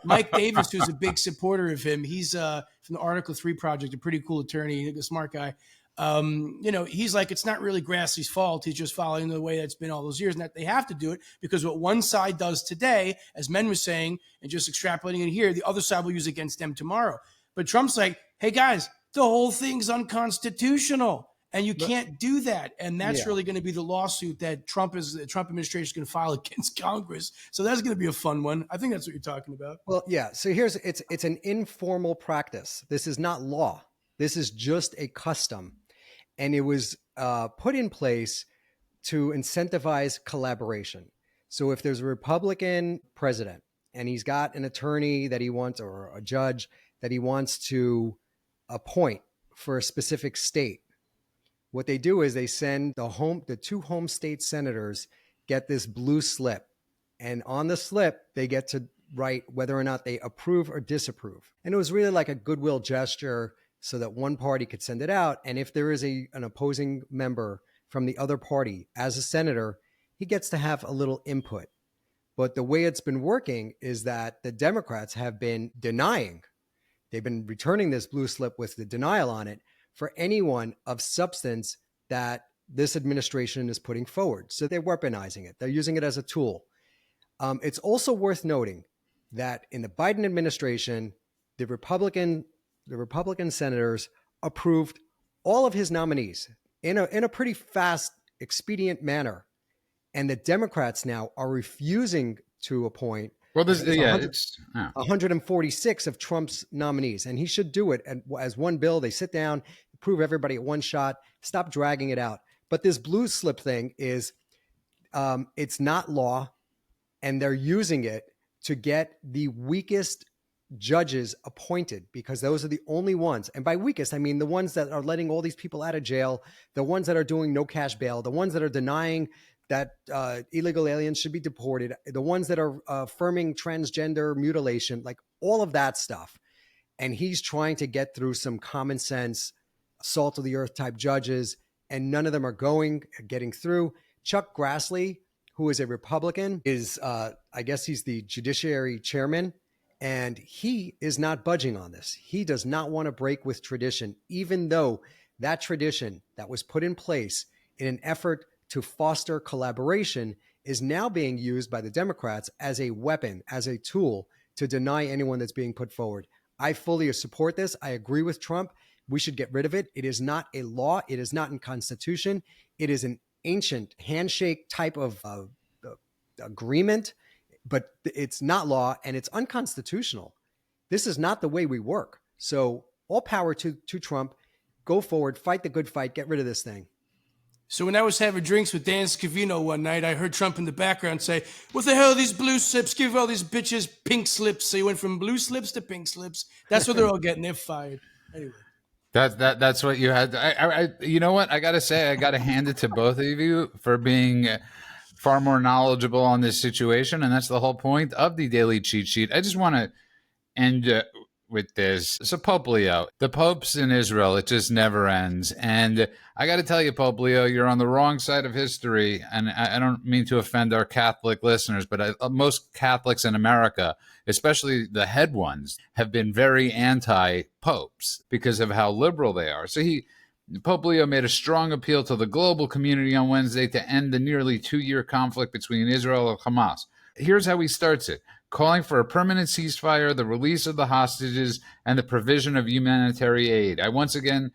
Mike Davis, who's a big supporter of him, he's from the Article 3 Project, a pretty cool attorney, a smart guy. He's like, it's not really Grassie's fault. He's just following the way that's been all those years, and that they have to do it because what one side does today, as Men was saying, and just extrapolating it here, the other side will use against them tomorrow. But Trump's like, hey guys, the whole thing's unconstitutional and you can't do that. And that's really going to be the lawsuit that the Trump administration is going to file against Congress. So that's going to be a fun one. I think that's what you're talking about. Well, yeah. So it's an informal practice. This is not law. This is just a custom. And it was put in place to incentivize collaboration. So if there's a Republican president and he's got an attorney that he wants, or a judge that he wants to appoint for a specific state, what they do is they send the two home state senators get this blue slip. And on the slip, they get to write whether or not they approve or disapprove. And it was really like a goodwill gesture, so that one party could send it out. And if there is an opposing member from the other party as a senator, he gets to have a little input. But the way it's been working is that the Democrats have been denying. They've been returning this blue slip with the denial on it for anyone of substance that this administration is putting forward. So they're weaponizing it. They're using it as a tool. It's also worth noting that in the Biden administration, the Republican senators approved all of his nominees in a pretty fast, expedient manner. And the Democrats now are refusing to appoint 146 of Trump's nominees. And he should do it as one bill. They sit down, approve everybody at one shot, stop dragging it out. But this blue slip thing is, it's not law, and they're using it to get the weakest judges appointed, because those are the only ones. And by weakest, I mean the ones that are letting all these people out of jail, the ones that are doing no cash bail, the ones that are denying that illegal aliens should be deported, the ones that are affirming transgender mutilation, like all of that stuff. And he's trying to get through some common sense, salt of the earth type judges, and none of them are getting through. Chuck Grassley, who is a Republican, is, I guess he's the judiciary chairman. And he is not budging on this. He does not want to break with tradition, even though that tradition that was put in place in an effort to foster collaboration is now being used by the Democrats as a weapon, as a tool to deny anyone that's being put forward. I fully support this. I agree with Trump. We should get rid of it. It is not a law. It is not in Constitution. It is an ancient handshake type of agreement. But it's not law, and it's unconstitutional. This is not the way we work. So all power to Trump. Go forward, fight the good fight, get rid of this thing. So when I was having drinks with Dan Scavino one night, I heard Trump in the background say, what the hell are these blue slips? Give all these bitches pink slips. So he went from blue slips to pink slips. That's what they're all getting. They're fired. Anyway. That's what you had. You know what? I got to say, I got to hand it to both of you for being far more knowledgeable on this situation. And that's the whole point of the Daily Cheat Sheet. I just want to end with this. So Pope Leo, the popes in Israel, it just never ends. And I got to tell you, Pope Leo, you're on the wrong side of history. And I don't mean to offend our Catholic listeners, but most Catholics in America, especially the head ones, have been very anti-popes because of how liberal they are. So Pope Leo made a strong appeal to the global community on Wednesday to end the nearly 2-year conflict between Israel and Hamas. Here's how he starts it: calling for a permanent ceasefire, the release of the hostages, and the provision of humanitarian aid. I once again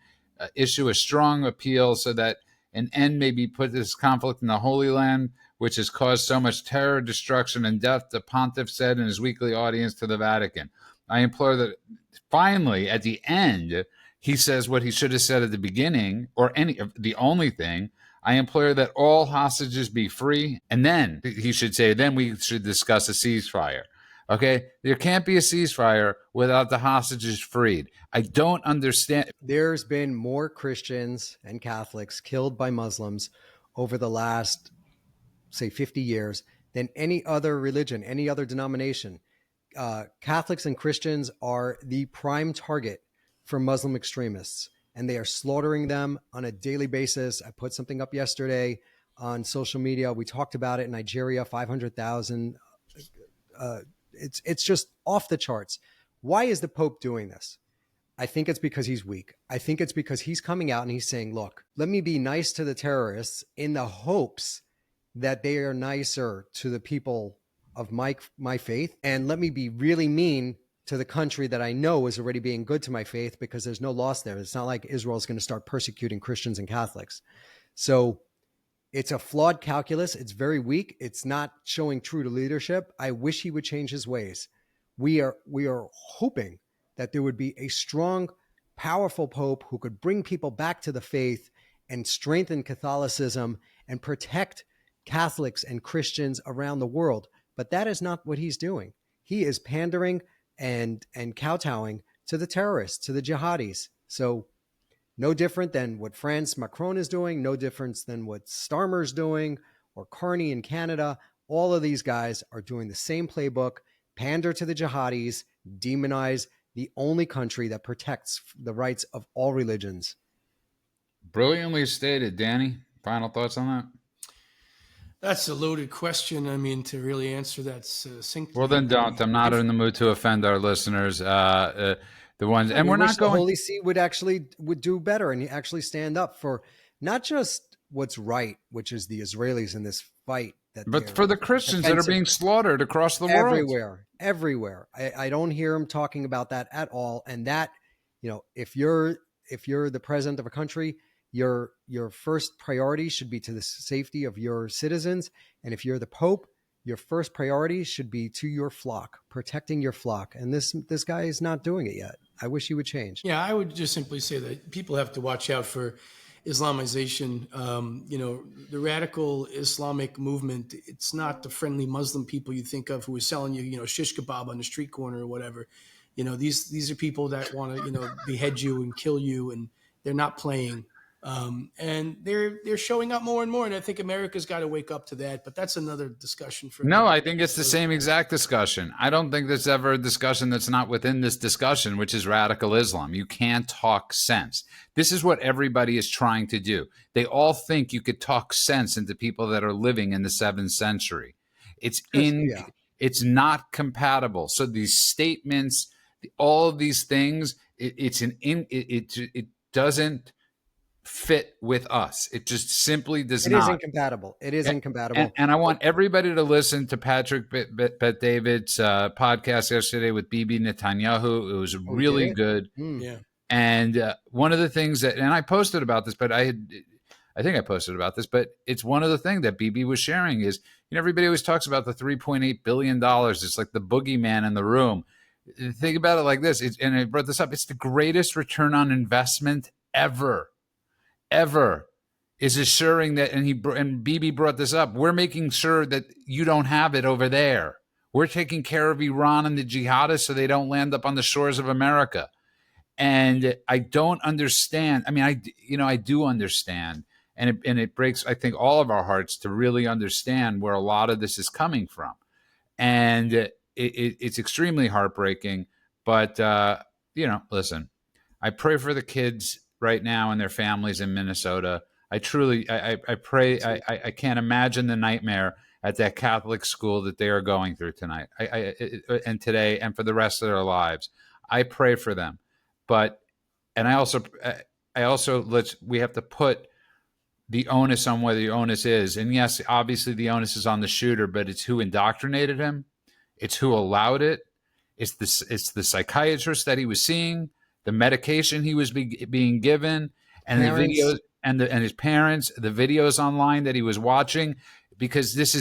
issue a strong appeal so that An end may be put to this conflict in the Holy Land, which has caused so much terror, destruction, and death, the pontiff said in his weekly audience to the Vatican. I implore that finally, at the end, he says what he should have said at the beginning, or the only thing. I implore that all hostages be free. And then he should say, then we should discuss a ceasefire. Okay? There can't be a ceasefire without the hostages freed. I don't understand. There's been more Christians and Catholics killed by Muslims over the last, say, 50 years than any other religion, any other denomination. Catholics and Christians are the prime target for Muslim extremists, and they are slaughtering them on a daily basis. I put something up yesterday on social media. We talked about it in Nigeria, 500,000. It's just off the charts. Why is the Pope doing this? I think it's because he's weak. I think it's because he's coming out and he's saying, look, let me be nice to the terrorists in the hopes that they are nicer to the people of my faith. And let me be really mean to the country that I know is already being good to my faith, because there's no loss there. It's not like Israel is going to start persecuting Christians and Catholics. So it's a flawed calculus. It's very weak. It's not showing true to leadership. I wish he would change his ways. We are hoping that there would be a strong, powerful Pope who could bring people back to the faith and strengthen Catholicism and protect Catholics and Christians around the world. But that is not what he's doing. He is pandering and kowtowing to the terrorists, to the jihadis. So no different than what France Macron is doing, no difference than what Starmer's doing, or Carney in Canada. All of these guys are doing the same playbook: pander to the jihadis, demonize the only country that protects the rights of all religions. Brilliantly stated, Danny. Final thoughts on that? That's a loaded question. I mean, to really answer that succinctly. Well, then don't. I'm not in the mood to offend our listeners. The ones, and we're not going. The Holy See would do better and actually stand up for not just what's right, which is the Israelis in this fight, but for the Christians that are being slaughtered across the world. Everywhere. I don't hear him talking about that at all. And that, if you're the president of a country, your first priority should be to the safety of your citizens. And if you're the Pope, your first priority should be to your flock, protecting your flock. And this guy is not doing it yet. I wish he would change. Yeah, I would just simply say that people have to watch out for Islamization. The radical Islamic movement, it's not the friendly Muslim people you think of who are selling you, shish kebab on the street corner or whatever. These are people that want to, behead you and kill you, and they're not playing. And they're showing up more and more, and I think America's got to wake up to that. But that's another discussion for. No, I think it's the same exact discussion. I don't think there's ever a discussion that's not within this discussion, which is radical Islam. You can't talk sense. This is what everybody is trying to do. They all think you could talk sense into people that are living in the 7th century. It's not compatible. So these statements, all of these things, it doesn't fit with us. It just simply does not. It is incompatible. It is incompatible. And I want everybody to listen to Patrick Bet-David's podcast yesterday with Bibi Netanyahu. It was really good. Yeah. And one of the things that, and I posted about this, but I think I posted about this, but it's one of the things that Bibi was sharing is, everybody always talks about the $3.8 billion. It's like the boogeyman in the room. Think about it like this. And I brought this up. It's the greatest return on investment ever is assuring that, and Bibi brought this up, we're making sure that you don't have it over there. We're taking care of Iran and the jihadists so they don't land up on the shores of America. And I don't understand. I mean, I do understand. And it breaks, I think, all of our hearts to really understand where a lot of this is coming from. And it's extremely heartbreaking. But, listen, I pray for the kids right now and their families in Minnesota. I truly, I pray, I can't imagine the nightmare at that Catholic school that they are going through tonight and today and for the rest of their lives. I pray for them. We have to put the onus on where the onus is. And yes, obviously the onus is on the shooter, but it's who indoctrinated him. It's who allowed it. It's the psychiatrist that he was seeing, the medication he was being given, and the videos. and his parents, the videos online that he was watching, because this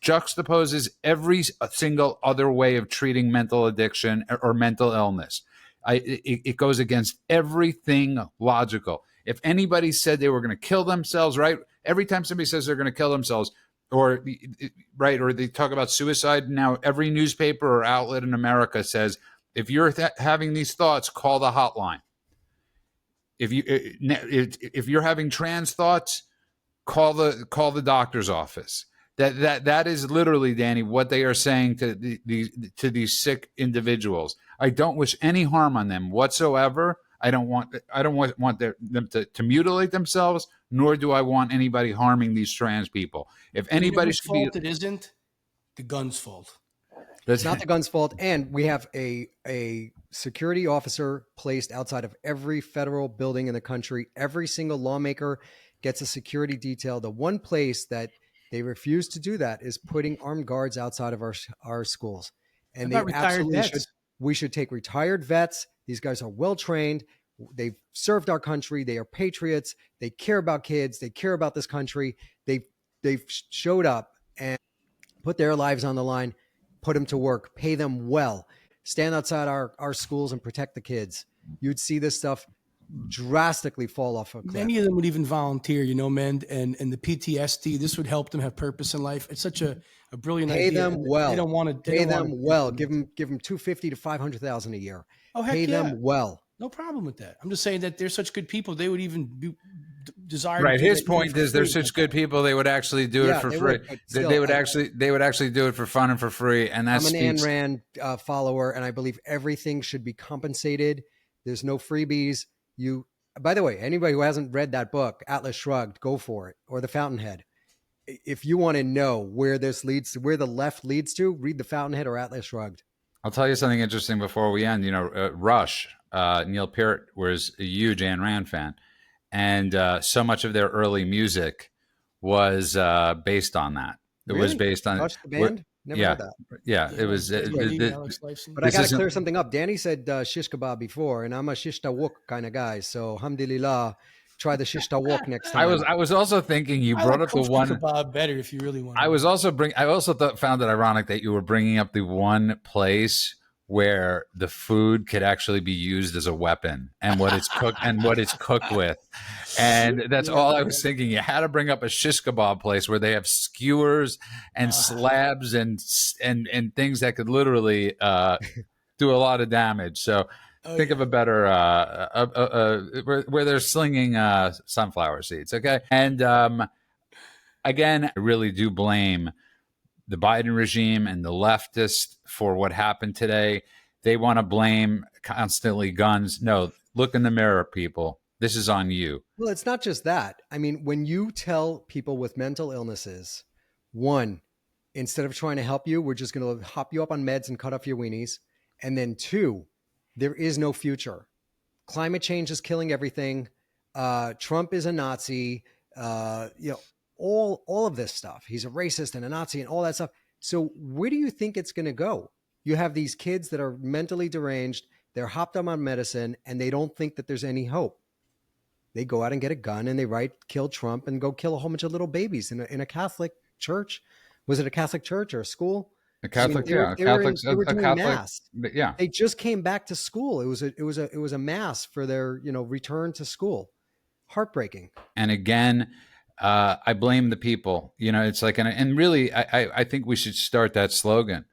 juxtaposes every single other way of treating mental addiction or mental illness. It goes against everything logical. If anybody said they were going to kill themselves, right? Every time somebody says they're going to kill themselves, or they talk about suicide, now every newspaper or outlet in America says, if you're having these thoughts, call the hotline. If you're having trans thoughts, call the doctor's office. That is literally, Danny, what they are saying to these sick individuals. I don't wish any harm on them whatsoever. I don't want them to mutilate themselves, nor do I want anybody harming these trans people. If anybody should be, it isn't the gun's fault. It's not the gun's fault. And we have a security officer placed outside of every federal building in the country. Every single lawmaker gets a security detail. The one place that they refuse to do that is putting armed guards outside of our schools. And they absolutely should. We should take retired vets. These guys are well trained. They've served our country. They are patriots. They care about kids. They care about this country. They've showed up and put their lives on the line. Put them to work, pay them well, stand outside our schools and protect the kids. You'd see this stuff drastically fall off a cliff. Many of them would even volunteer, man, and the PTSD, this would help them have purpose in life. It's such a brilliant idea. Pay them well. They don't want to pay them well. Give them $250,000 to $500,000 a year. Oh, heck pay them well. No problem with that. I'm just saying that they're such good people. They would even desire. Right. His point is they're such good people. They would actually do it for free. They would actually do it for fun and for free. And that's I'm an Ayn Rand follower, and I believe everything should be compensated. There's no freebies. By the way, anybody who hasn't read that book, Atlas Shrugged, go for it, or The Fountainhead. If you want to know where this leads to, where the left leads to, read The Fountainhead or Atlas Shrugged. I'll tell you something interesting before we end. Rush, Neil Peart was a huge Ayn Rand fan. And so much of their early music was based on that. It was based on Rush the band? Never heard that. Yeah, it was. But I got to clear something up. Danny said shish kebab before, and I'm a shish tawuk kind of guy. So, alhamdulillah, try the shish tawuk next time. I was also thinking you brought up the one kebab better if you really want. I also found it ironic that you were bringing up the one place where the food could actually be used as a weapon and what it's cooked with. And that's all I was thinking. You had to bring up a shish kebab place where they have skewers and slabs and things that could literally do a lot of damage. So think of a better where they're slinging sunflower seeds. Okay. And again, I really do blame the Biden regime and the leftists for what happened today. They want to blame constantly guns. No, look in the mirror, people. This is on you. Well, it's not just that. I mean, when you tell people with mental illnesses, one, instead of trying to help you, we're just going to hop you up on meds and cut off your weenies. And then two, there is no future. Climate change is killing everything. Trump is a Nazi. All of this stuff. He's a racist and a Nazi and all that stuff. So where do you think it's going to go? You have these kids that are mentally deranged. They're hopped up on medicine and they don't think that there's any hope. They go out and get a gun and they write "kill Trump" and go kill a whole bunch of little babies in a Catholic church. Was it a Catholic church or a school? A Catholic, they were doing mass. Yeah. They just came back to school. It was a mass for their return to school. Heartbreaking. And again, I blame the people. It's like, and really, I think we should start that slogan.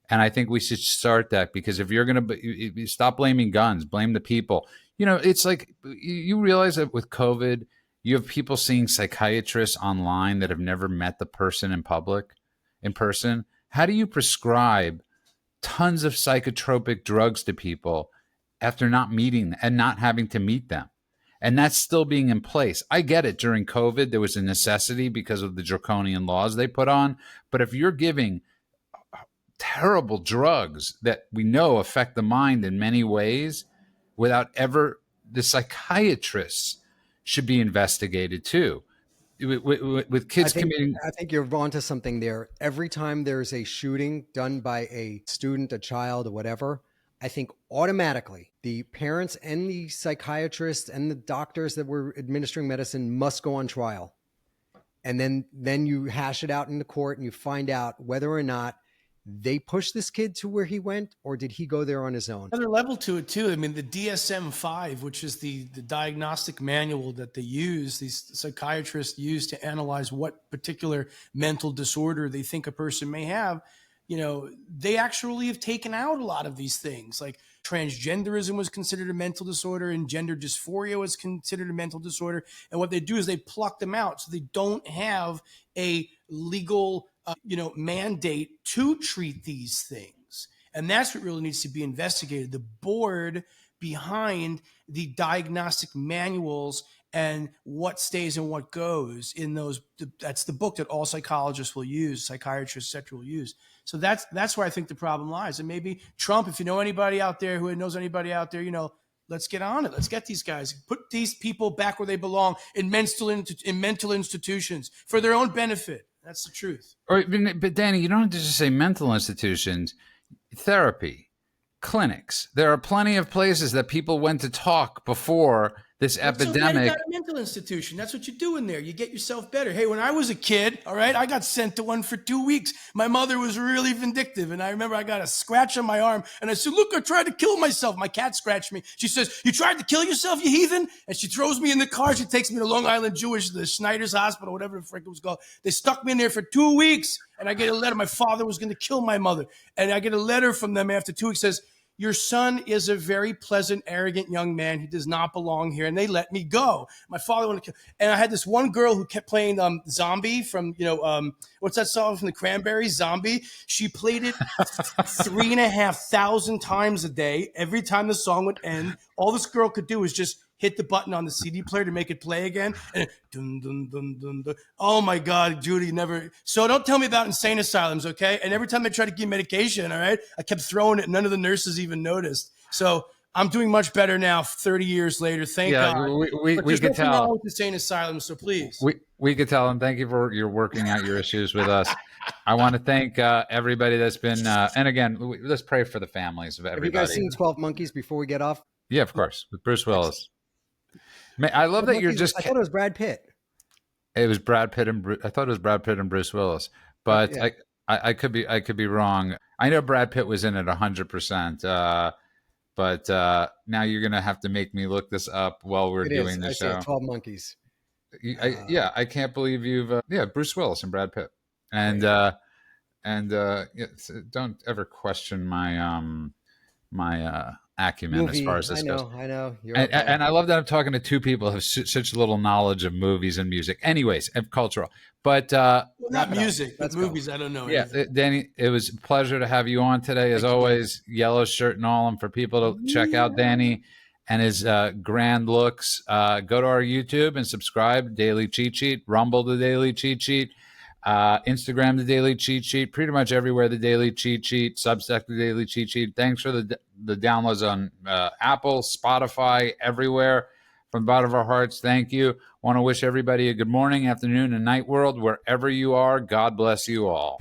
And I think we should start that because if you're going to stop blaming guns, blame the people. It's like you realize that with COVID, you have people seeing psychiatrists online that have never met the person in person. How do you prescribe tons of psychotropic drugs to people after not meeting them and not having to meet them? And that's still being in place. I get it. During COVID, there was a necessity because of the draconian laws they put on. But if you're giving terrible drugs that we know affect the mind in many ways, the psychiatrists should be investigated too. With kids committing. I think you're onto something there. Every time there's a shooting done by a student, a child, or whatever, I think automatically the parents and the psychiatrists and the doctors that were administering medicine must go on trial. And then you hash it out in the court and you find out whether or not they pushed this kid to where he went, or did he go there on his own? Another level to it too. I mean, the DSM-5, which is the diagnostic manual that they use, these psychiatrists use to analyze what particular mental disorder they think a person may have. You know, they actually have taken out a lot of these things. Like transgenderism was considered a mental disorder, and gender dysphoria was considered a mental disorder. And what they do is they pluck them out, so they don't have a legal mandate to treat these things. And that's what really needs to be investigated. The board behind the diagnostic manuals and what stays and what goes in those. That's the book that all psychologists will use, psychiatrists, etc. will use. So that's where I think the problem lies. And maybe Trump, if you know anybody out there who knows anybody out there, let's get on it. Let's get these guys, put these people back where they belong in mental institutions for their own benefit. That's the truth. But Danny, you don't have to just say mental institutions, therapy, clinics. There are plenty of places that people went to talk before this epidemic. Got a mental institution. That's what you do in there. You get yourself better. Hey, when I was a kid, all right, I got sent to one for 2 weeks. My mother was really vindictive. And I remember I got a scratch on my arm. And I said, look, I tried to kill myself. My cat scratched me. She says, you tried to kill yourself, you heathen? And she throws me in the car. She takes me to Long Island Jewish, the Schneider's Hospital, whatever the frick it was called. They stuck me in there for 2 weeks. And I get a letter. My father was going to kill my mother. And I get a letter from them after 2 weeks. Says, your son is a very pleasant, arrogant young man. He does not belong here. And they let me go. My father wanted to kill. And I had this one girl who kept playing Zombie from, what's that song from the Cranberries? Zombie. She played it 3,500 times a day. Every time the song would end, all this girl could do was just hit the button on the CD player to make it play again. And dun, dun, dun, dun, dun. Oh my God, Judy, never. So don't tell me about insane asylums, okay? And every time they tried to give medication, all right, I kept throwing it. None of the nurses even noticed. So I'm doing much better now, 30 years later. Thank God. We could tell. With insane asylums, so please. We could tell, and thank you for your working out your issues with us. I want to thank everybody that's been, and again, let's pray for the families of everybody. Have you guys seen 12 Monkeys before we get off? Yeah, of course, with Bruce Willis. I love that you're just. I thought it was Brad Pitt. It was Brad Pitt and I thought it was Brad Pitt and Bruce Willis, but yeah. I could be wrong. I know Brad Pitt was in it 100%, but now you're gonna have to make me look this up while we're doing the show. 12 Monkeys. I can't believe you've Bruce Willis and Brad Pitt, and don't ever question my acumen as far as this goes. I know. And I love that I'm talking to two people who have such little knowledge of movies and music. Anyways, and cultural. But not music, but movies. I don't know. Yeah, Danny, it was a pleasure to have you on today. As always, yellow shirt and all. And for people to check out Danny and his grand looks, go to our YouTube and subscribe. Daily Cheat Sheet, Rumble, The Daily Cheat Sheet. Instagram, The Daily Cheat Sheet, pretty much everywhere, The Daily Cheat Sheet, Substack, The Daily Cheat Sheet. Thanks for the downloads on Apple, Spotify, everywhere. From the bottom of our hearts, thank you. Want to wish everybody a good morning, afternoon, and night world. Wherever you are, God bless you all.